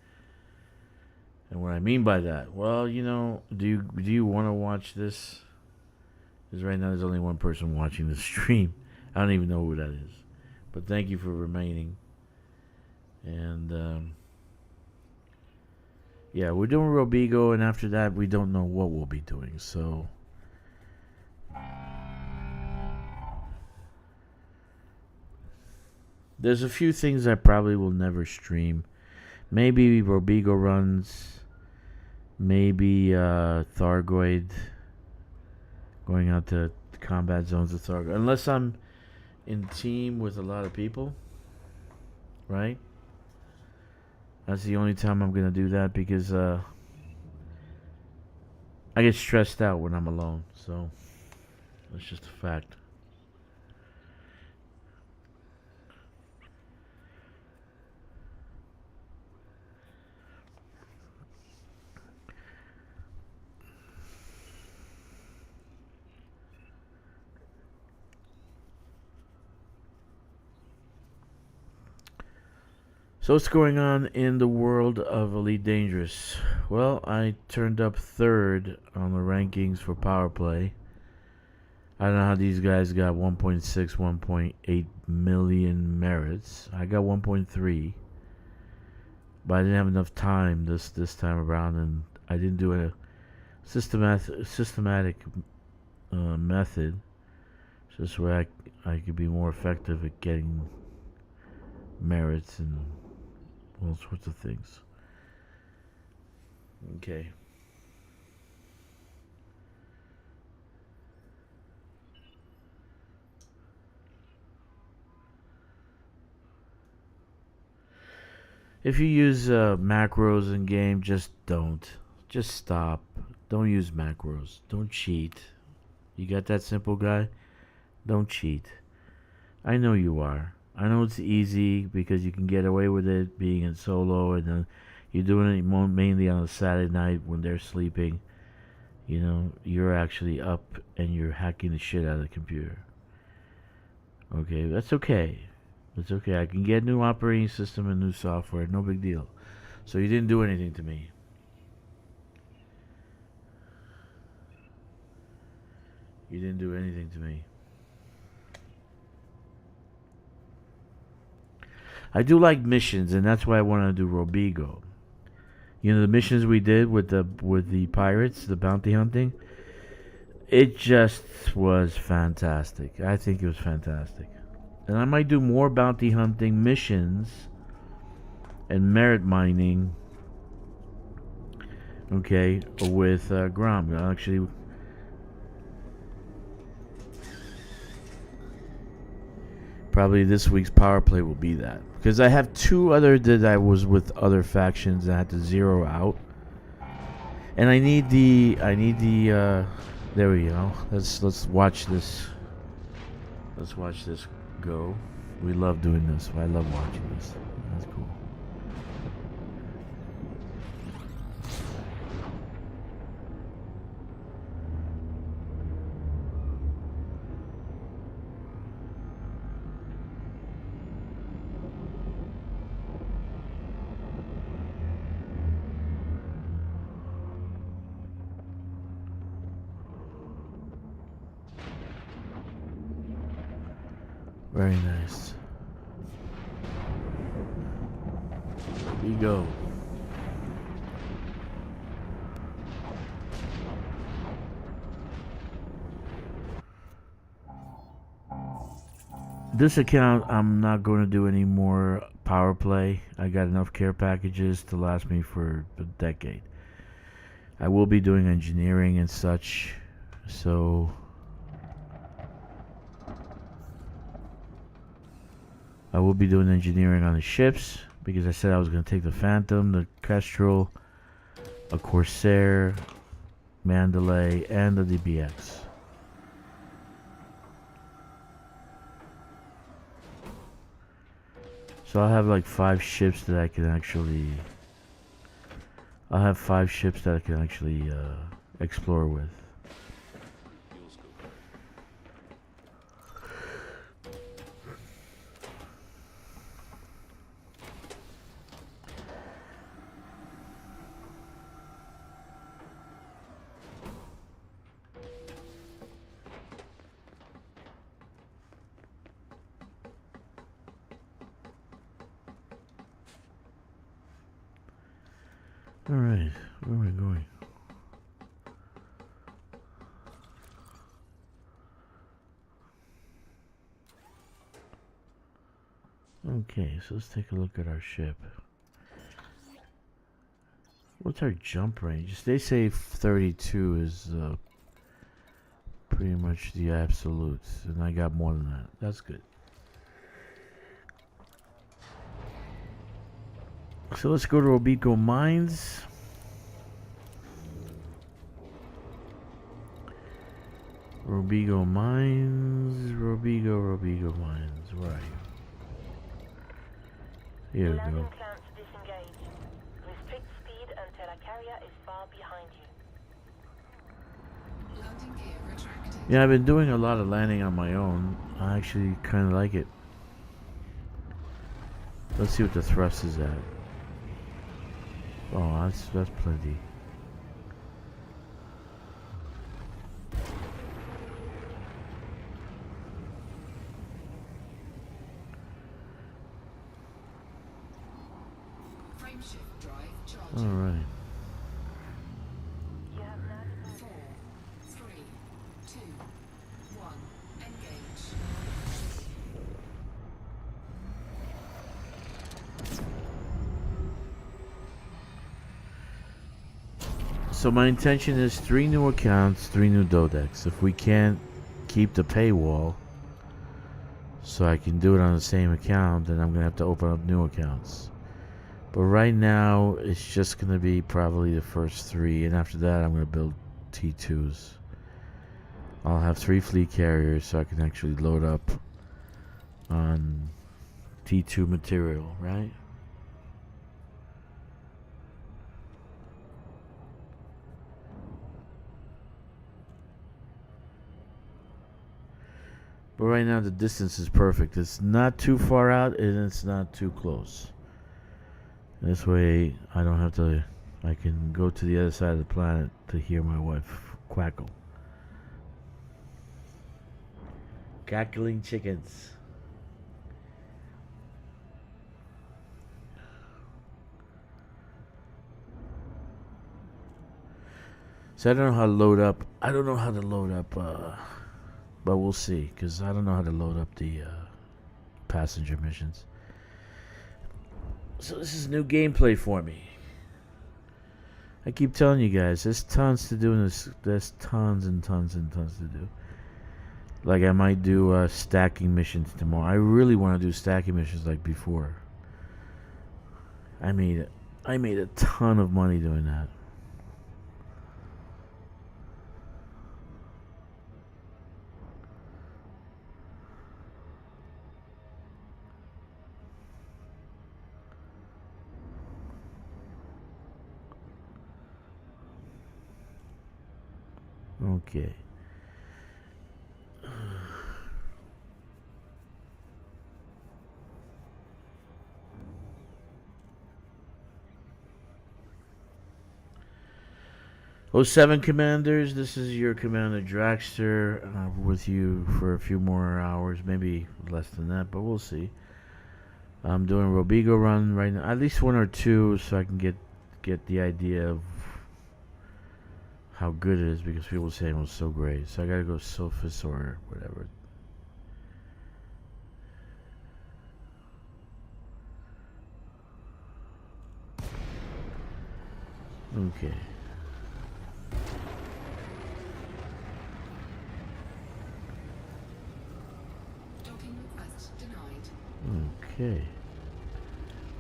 And what I mean by that, well, do you want to watch this? Because right now there's only one person watching the stream. I don't even know who that is, but thank you for remaining. And yeah, we're doing Robigo, and after that, we don't know what we'll be doing. So there's a few things I probably will never stream. Maybe Robigo runs. Maybe Thargoid. Going out to combat zones of Thargoid. Unless I'm in team with a lot of people. Right? That's the only time I'm going to do that because I get stressed out when I'm alone. So that's just a fact. So what's going on in the world of Elite Dangerous? Well, I turned up third on the rankings for Power Play. I don't know how these guys got 1.6, 1.8 million merits. I got 1.3. But I didn't have enough time this time around, and I didn't do a systematic method. Just where I could be more effective at getting merits and all sorts of things. Okay. If you use macros in game, just don't. Just stop. Don't use macros. Don't cheat. You got that, simple guy? Don't cheat. I know you are. I know it's easy because you can get away with it being in solo, and then You're doing it mainly on a Saturday night when they're sleeping. You know, you're actually up and you're hacking the shit out of the computer. Okay, that's okay. It's okay. I can get new operating system and new software. No big deal. So you didn't do anything to me. You didn't do anything to me. I do like missions, and that's why I want to do Robigo. You know, the missions we did with the pirates, the bounty hunting. It just was fantastic. I think it was fantastic. And I might do more bounty hunting missions and merit mining. Okay, with Grom. Actually, probably this week's power play will be that, because I have two other that I was with other factions that I had to zero out, and I need the there we go. Let's watch this. Let's watch this go. We love doing this. I love watching this. That's cool. Very nice. Here we go. This account, I'm not going to do any more power play. I got enough care packages to last me for a decade. I will be doing engineering and such, so I will be doing engineering on the ships, because I said I was going to take the Phantom, the Kestrel, a Corsair, Mandalay, and the DBX. So I'll have like 5 ships that I can actually... I'll have 5 ships that I can actually explore with. Alright, where am I going? Okay, so let's take a look at our ship. What's our jump range? They say 32 is pretty much the absolute, and I got more than that. That's good. So let's go to Robigo Mines. Robigo Mines. Robigo Mines. Where are you? Here we Landing go. clamps disengaged. Restrict speed until a carrier is far behind you. Landing gear retracted. Yeah, I've been doing a lot of landing on my own. I actually kind of like it. Let's see what the thrust is at. Oh, that's plenty. Frameshift drive charged. All right. You have now 4, 3, 2, 1. Engage. So my intention is 3 new accounts, 3 new dodecs. If we can't keep the paywall, so I can do it on the same account, then I'm gonna have to open up new accounts. But right now, it's just gonna be probably the first 3, and after that, I'm gonna build T2s. I'll have 3 fleet carriers, so I can actually load up on T2 material, right? But right now the distance is perfect. It's not too far out and it's not too close. This way I don't have to, I can go to the other side of the planet to hear my wife quackle. Cackling chickens. So I don't know how to load up. I don't know how to load up, but we'll see. Because I don't know how to load up the passenger missions. So this is new gameplay for me. I keep telling you guys, there's tons to do in this. There's tons and tons and tons to do. Like I might do stacking missions tomorrow. I really want to do stacking missions like before. I made a ton of money doing that. Okay. Oh, 07 Commanders, this is your Commander Drakkster. With you for a few more hours, maybe less than that, but we'll see. I'm doing Robigo run right now, at least one or two, so I can get the idea of how good it is, because people say it was so great. So I gotta go Sophis or whatever. Okay. Docking request denied. Okay.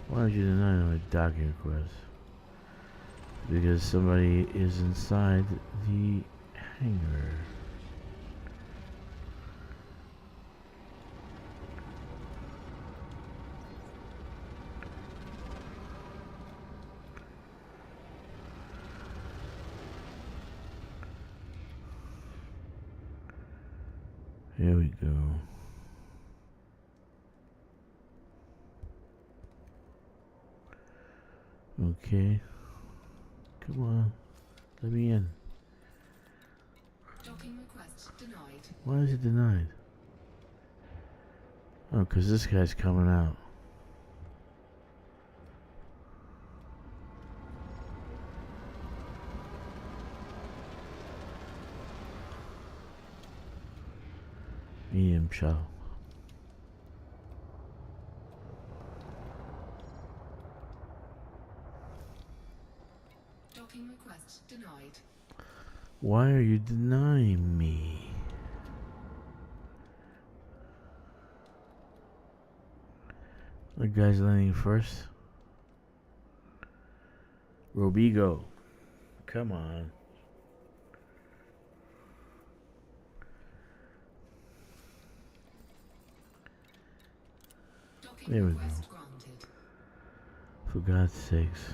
Why would you deny my docking request? Because somebody is inside the hangar. Here we go. Okay. Come on. Let me in. Docking request denied. Why is it denied? Oh, because this guy's coming out. Medium chow. Docking request denied. Why are you denying me? The guy's landing first. Robigo. Come on. Docking There we request go. granted. For God's sakes.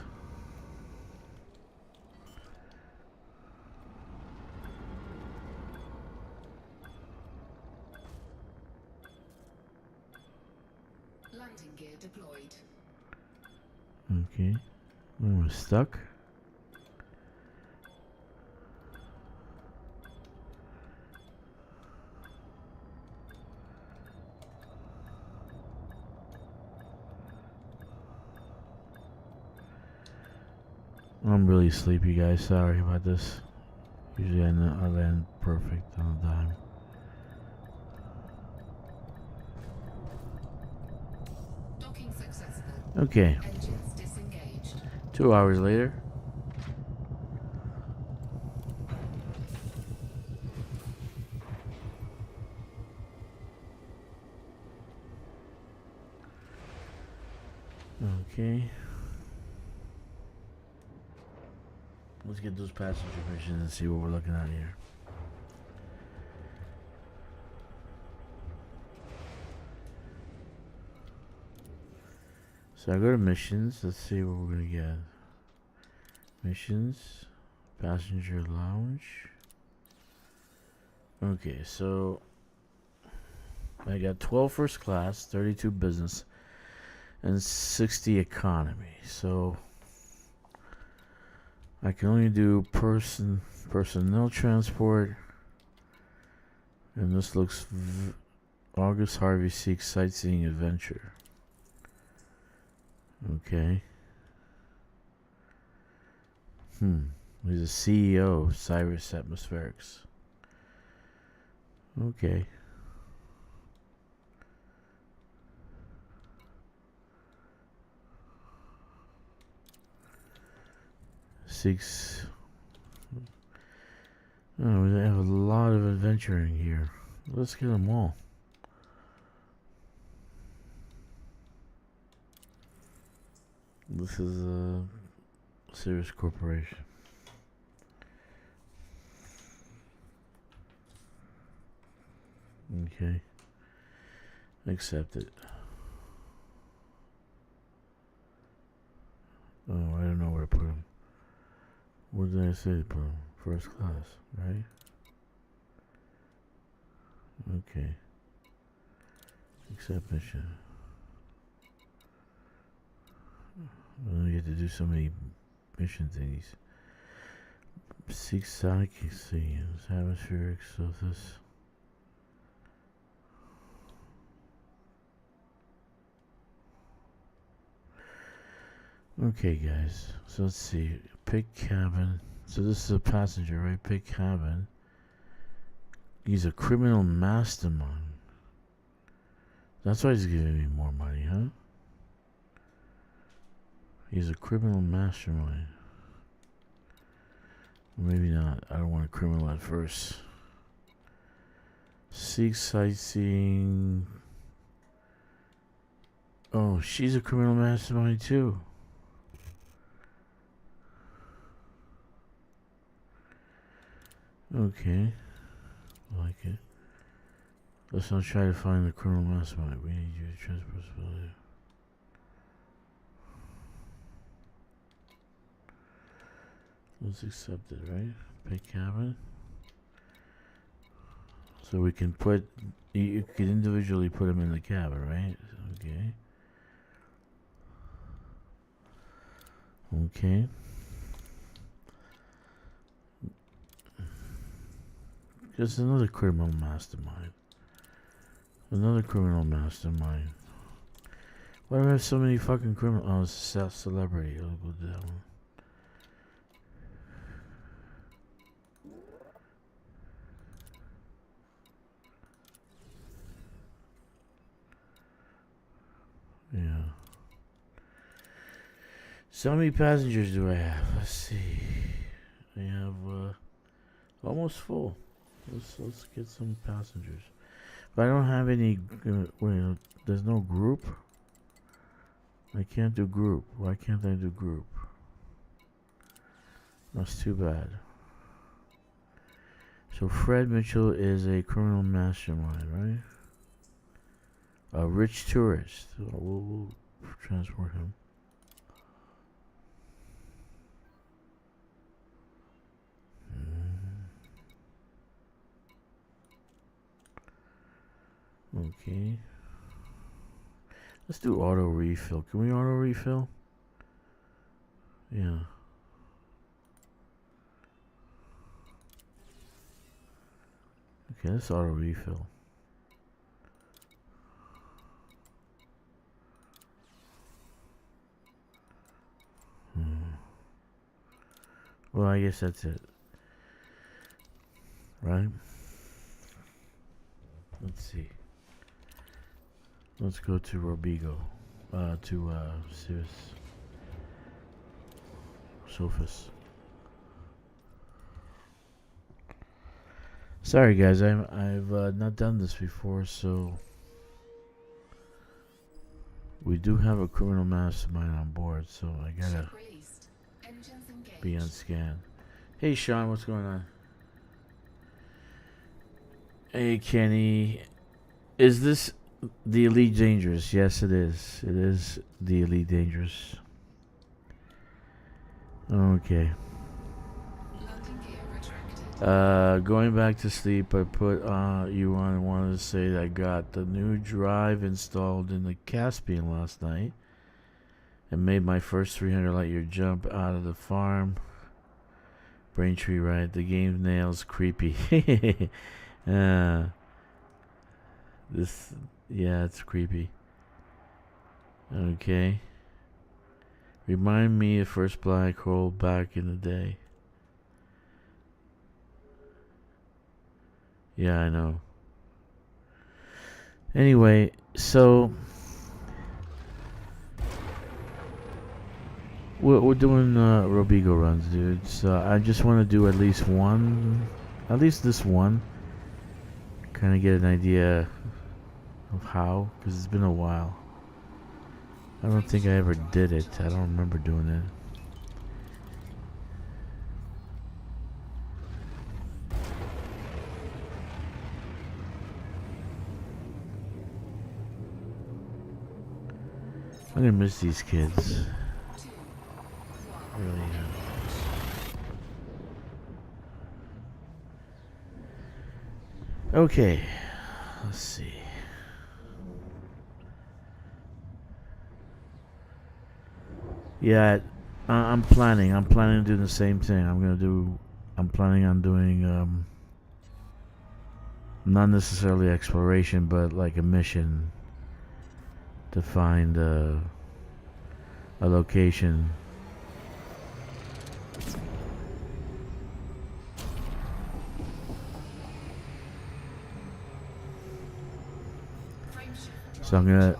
Landing gear deployed. Okay. We're stuck. I'm really sleepy, guys. Sorry about this. Usually I land perfect on a dime. Docking successful. Okay. Engines disengaged. 2 hours later. Okay. Let's get those passenger missions and see what we're looking at here. So I go to missions. Let's see what we're gonna get. Missions, passenger lounge. Okay, so I got 12 first class, 32 business, and 60 economy. So I can only do personnel transport. And this looks August Harvey seeks sightseeing adventure. Okay. He's a CEO of Cyrus Atmospherics. Okay. Seeks. Oh, they have a lot of adventuring here. Let's get them all. This is a serious corporation. Okay. Accept it. Oh, I don't know where to put them. What did I say to put them? First class, right? Okay. Accept mission. You have to do so many mission thingies. Seek sonic scenes, atmospheric surface. Okay, guys. So let's see. Pick cabin. So this is a passenger, right? Pick cabin. He's a criminal mastermind. That's why he's giving me more money, huh? He's a criminal mastermind. Maybe not. I don't want a criminal at first. Seek sightseeing. Oh, she's a criminal mastermind too. Okay. I like it. Let's not try to find the criminal mastermind. We need you to transport possibility. Let's accept it, right? Pick cabin. So we can put, you can individually put them in the cabin, right? Okay. Okay. Just another criminal mastermind. Another criminal mastermind. Why do I have so many fucking criminal? Oh, it's a celebrity. I'll go to that one. Yeah. So how many passengers do I have? Let's see. I have almost full. Let's get some passengers. But I don't have any. Wait, there's no group. I can't do group. Why can't I do group? That's too bad. So Fred Mitchell is a criminal mastermind, right? A rich tourist. We'll transport him. Okay. Let's do auto refill. Can we auto refill? Yeah. Okay, let's auto refill. Well, I guess that's it. Right? Let's see. Let's go to Robigo. To Sophus. Sorry guys, I've not done this before, so we do have a criminal mastermind on board, so I gotta be on scan. Hey Sean, what's going on? Hey Kenny, is this the Elite Dangerous? Yes, it is. It is the Elite Dangerous. Okay. Landing gear retracted. Going back to sleep, I put wanted to say that I got the new drive installed in the Caspian last night and made my first 300 light year jump out of the farm. Braintree, right? The game nails creepy. It's creepy. Okay. Remind me of first black hole back in the day. Yeah, I know. Anyway, so we're doing Robigo runs, dude. So I just want to do at least this one. Kind of get an idea of how, because it's been a while. I don't think I ever did it. I don't remember doing it. I'm gonna miss these kids. Really am. Okay, let's see. Yeah, I'm planning to do the same thing. I'm planning on doing not necessarily exploration, but like a mission to find a location. So I'm gonna.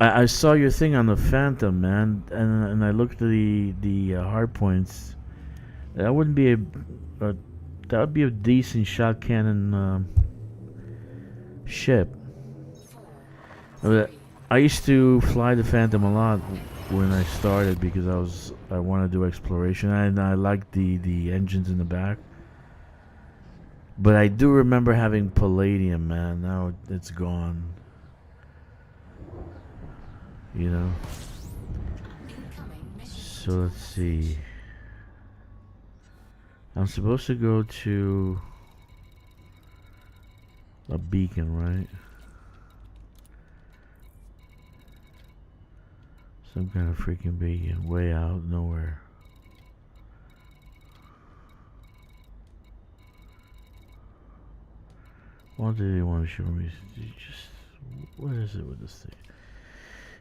I saw your thing on the Phantom, man, and I looked at the hard points. That wouldn't be that would be a decent shot cannon ship. I used to fly the Phantom a lot when I started because I wanted to do exploration and I liked the engines in the back. But I do remember having Palladium, man. Now it's gone. You know. So let's see. I'm supposed to go to a beacon, right? Some kind of freaking beacon, way out nowhere. What did he want to show me? What is it with this thing?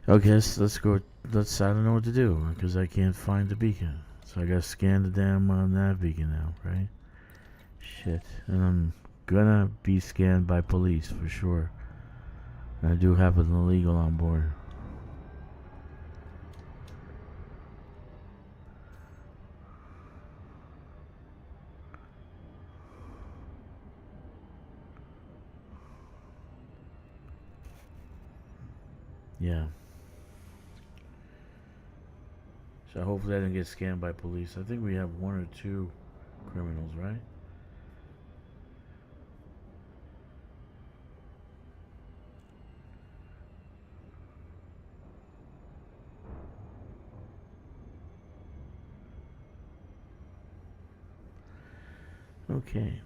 Okay, let's go. I don't know what to do because I can't find the beacon. So I gotta scan the damn nav beacon now, right? Shit. And I'm gonna be scanned by police for sure. And I do have an illegal on board. Yeah. So hopefully I didn't get scanned by police. I think we have one or two criminals, right? Okay.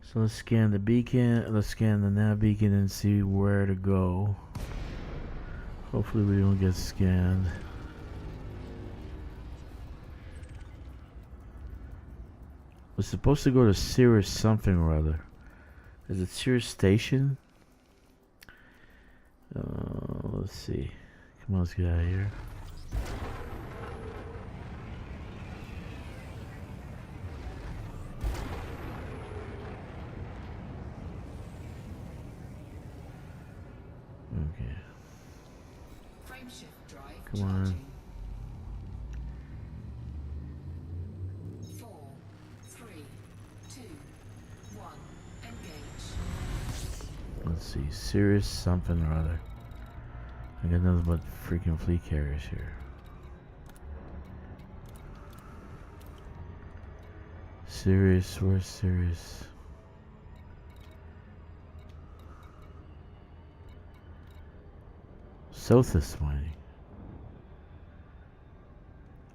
So let's scan the beacon, let's scan the nav beacon and see where to go. Hopefully we don't get scanned. We're supposed to go to Cirrus something or other. Is it Cirrus Station? Let's see. Come on, let's get out of here. Okay. Frameshift drive Come on. charging. 4, 3, 2, 1. Engage. Let's see. Cirrus something or other. I got nothing but freaking fleet carriers here. Cirrus, where's Cirrus? South is mining.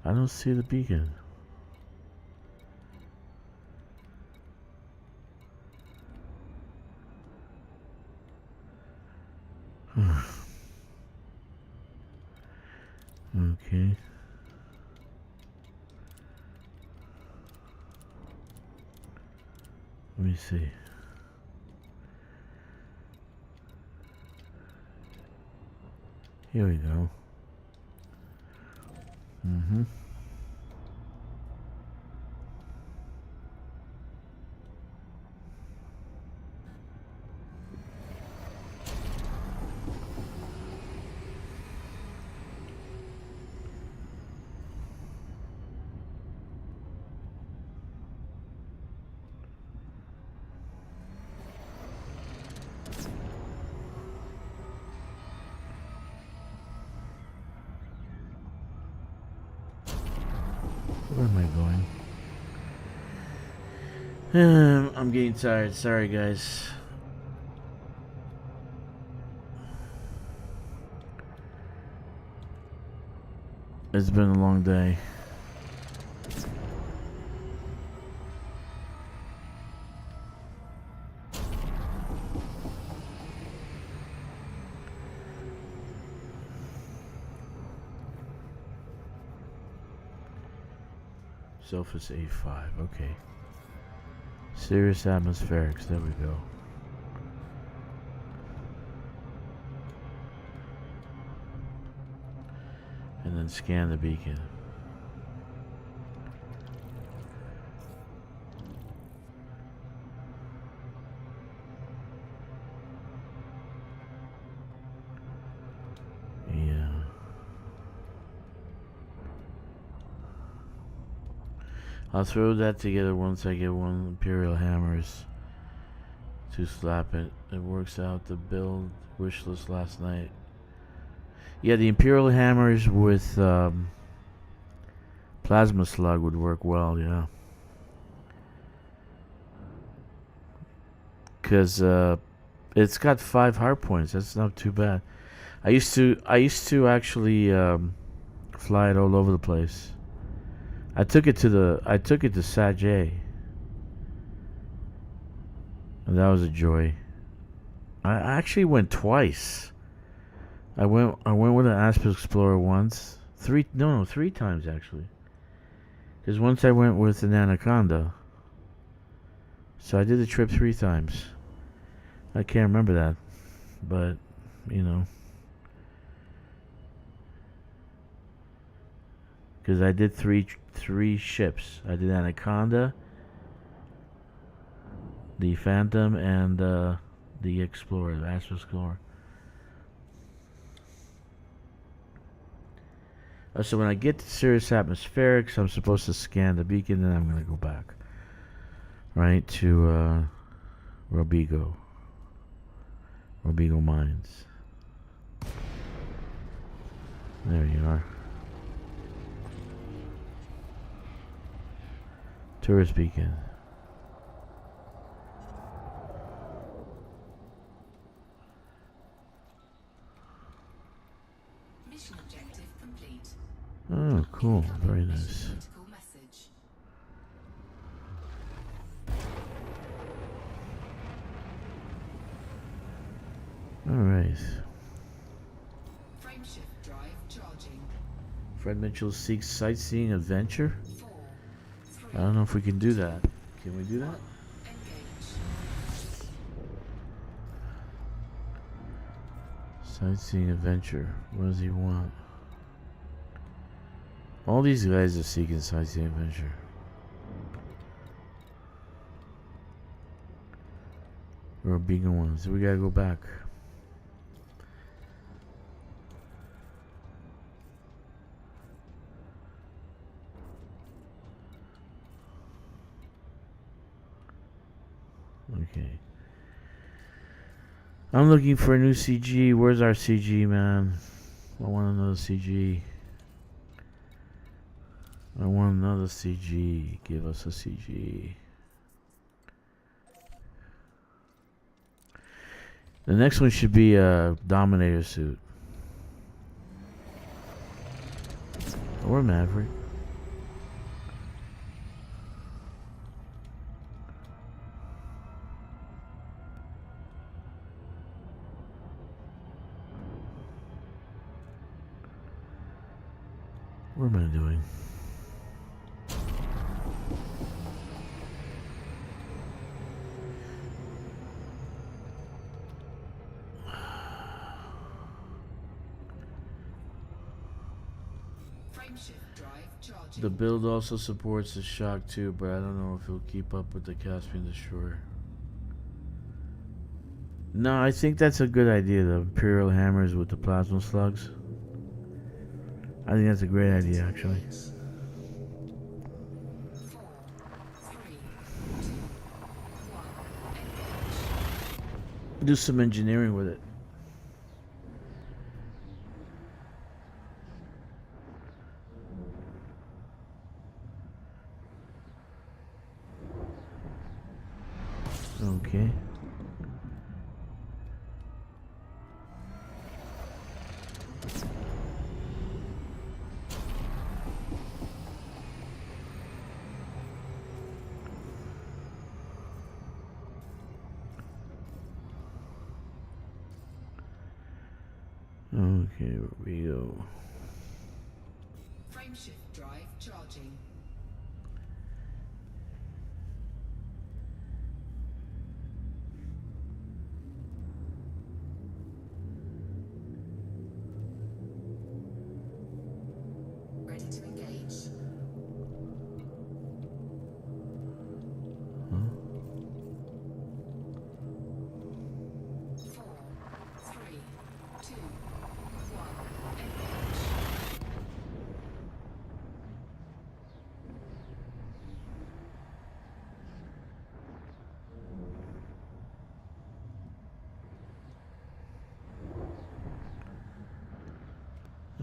I don't see the beacon. Okay. Let me see. Here we go. Mm-hmm. Where am I going? I'm getting tired. Sorry, guys. It's been a long day. Surface A5, okay. Serious atmospherics, there we go. And then scan the beacon. Yeah. I'll throw that together once I get one Imperial Hammers to slap it. It works out the build wish list last night. Yeah, the Imperial Hammers with Plasma Slug would work well, yeah. Because it's got 5 heart points. That's not too bad. I used to actually fly it all over the place. I took it to Sajay, and that was a joy. I actually went twice. I went with an Asp Explorer once, three times actually. Because once I went with an Anaconda, so I did the trip 3 times. I can't remember that, but you know. Because I did three ships. I did Anaconda, the Phantom, and the Explorer, the Asp Explorer. So when I get to Sirius Atmospherics, I'm supposed to scan the beacon, then I'm going to go back. Right, to Robigo Mines. There you are. Tourist beacon. Mission objective complete. Oh, cool. Very nice. Critical message. Alright. Frameshift drive charging. Fred Mitchell seeks sightseeing adventure. 4, 3, I don't know if we can do that. Can we do that? engage. Sightseeing adventure. What does he want? All these guys are seeking sightseeing adventure. We're big ones. We gotta go back. Okay. I'm looking for a new CG. Where's our CG, man? I want another CG. I want another CG. Give us a CG. The next one should be a Dominator suit. Or Maverick. What am I doing? Frameshift drive charging. The build also supports the shock too, but I don't know if it'll keep up with the Caspian Destroyer. No, I think that's a good idea, the Imperial hammers with the plasma slugs. I think that's a great idea, actually. 4, 3, 2, 1. Engage. Do some engineering with it. Okay. Okay, where we go. Frameshift drive charging. Ready to engage. Huh? 4, 3, 2, 1. Engage.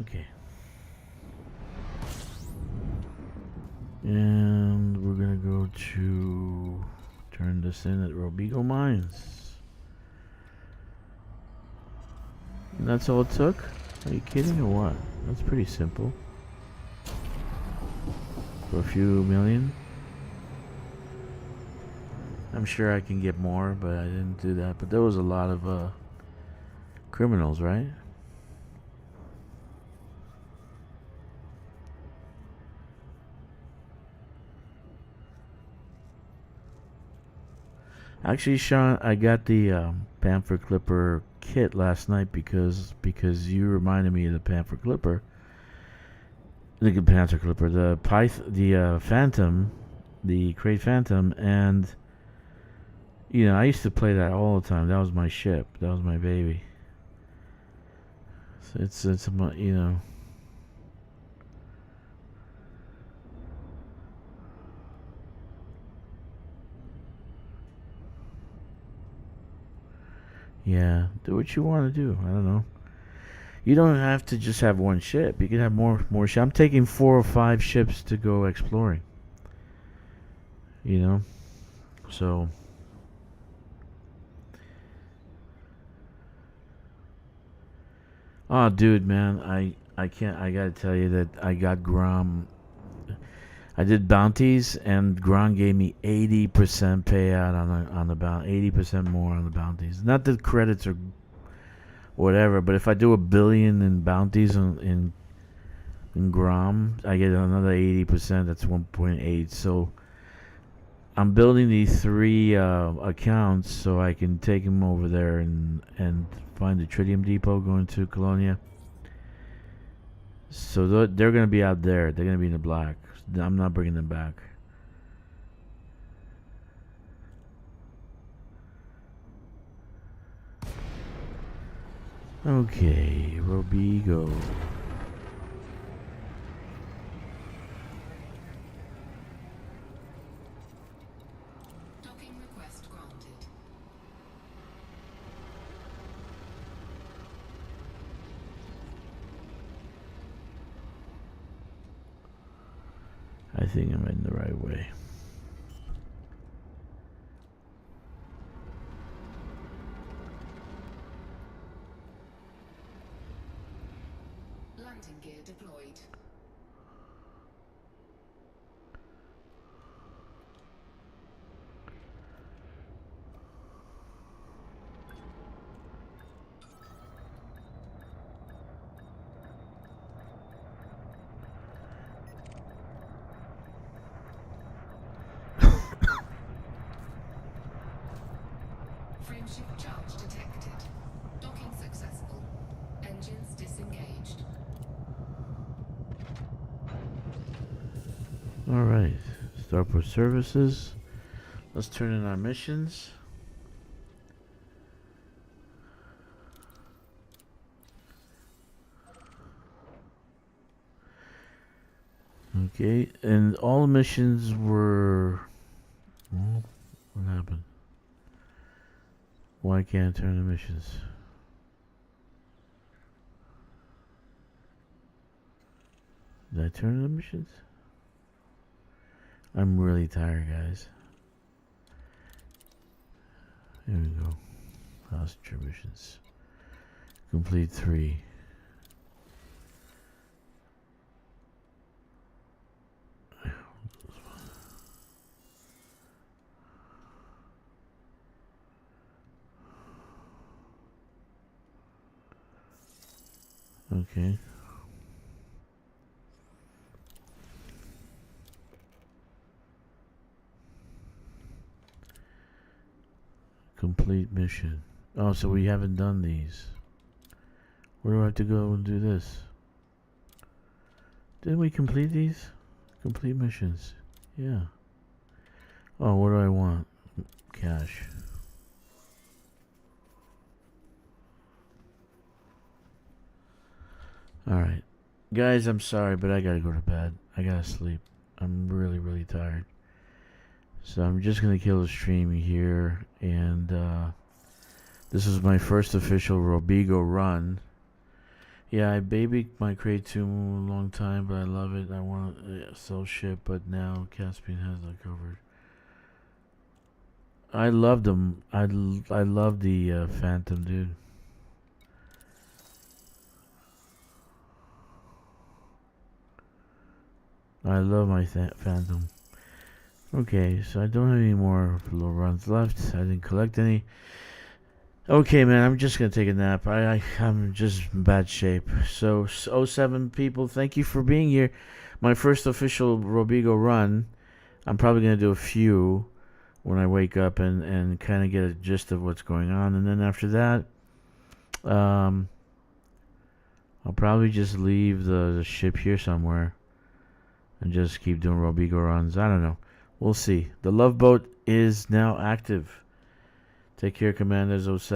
Okay. And we're gonna go to turn this in at Robigo Mines. And that's all it took? Are you kidding or what? That's pretty simple. For a few million. I'm sure I can get more, but I didn't do that. But there was a lot of criminals, right? Actually, Sean, I got the Panther Clipper kit last night because you reminded me of the Panther Clipper. The Panther Clipper, the Phantom, the Crate Phantom, and you know I used to play that all the time. That was my ship. That was my baby. So it's you know. Yeah, do what you want to do. I don't know. You don't have to just have one ship. You can have more ships. I'm taking 4 or 5 ships to go exploring. You know, so oh, dude, man, I can't. I gotta tell you that I got Grom. I did bounties, and Gron gave me 80% payout on the bounty, 80% more on the bounties. Not that credits or whatever, but if I do 1 billion in bounties in Grom, I get another 80%. That's 1.8. So I'm building these 3 accounts so I can take them over there and find the Tritium Depot going to Colonia. So they're gonna be out there. They're gonna be in the black. I'm not bringing them back. Okay, Robigo. Docking request granted. I think I'm in the right way. Landing gear deployed. Alright. Starport services. Let's turn in our missions. Okay, and all the missions were... Oh, what happened? Why can't I turn the missions? Did I turn the missions? I'm really tired, guys. Here we go. Passenger missions. Complete 3. Okay. Complete mission. Oh, so we haven't done these. Where do I have to go and do this? Didn't we complete these? Complete missions. Yeah. Oh, what do I want? Cash. Alright. Guys, I'm sorry, but I gotta go to bed. I gotta sleep. I'm really, really tired. So I'm just gonna kill the stream here, and this is my first official Robigo run. Yeah, I babied my Crate 2 a long time, but I love it. I want to sell shit, but now Caspian has that covered. I love them. I love the Phantom, dude. I love my Phantom. Okay, so I don't have any more little runs left. I didn't collect any. Okay, man, I'm just gonna take a nap. I'm just in bad shape. So 07 people, thank you for being here. My first official Robigo run. I'm probably gonna do a few when I wake up and kind of get a gist of what's going on, and then after that, I'll probably just leave the ship here somewhere and just keep doing Robigo runs. I don't know. We'll see. The Love Boat is now active. Take care, Commanders 07.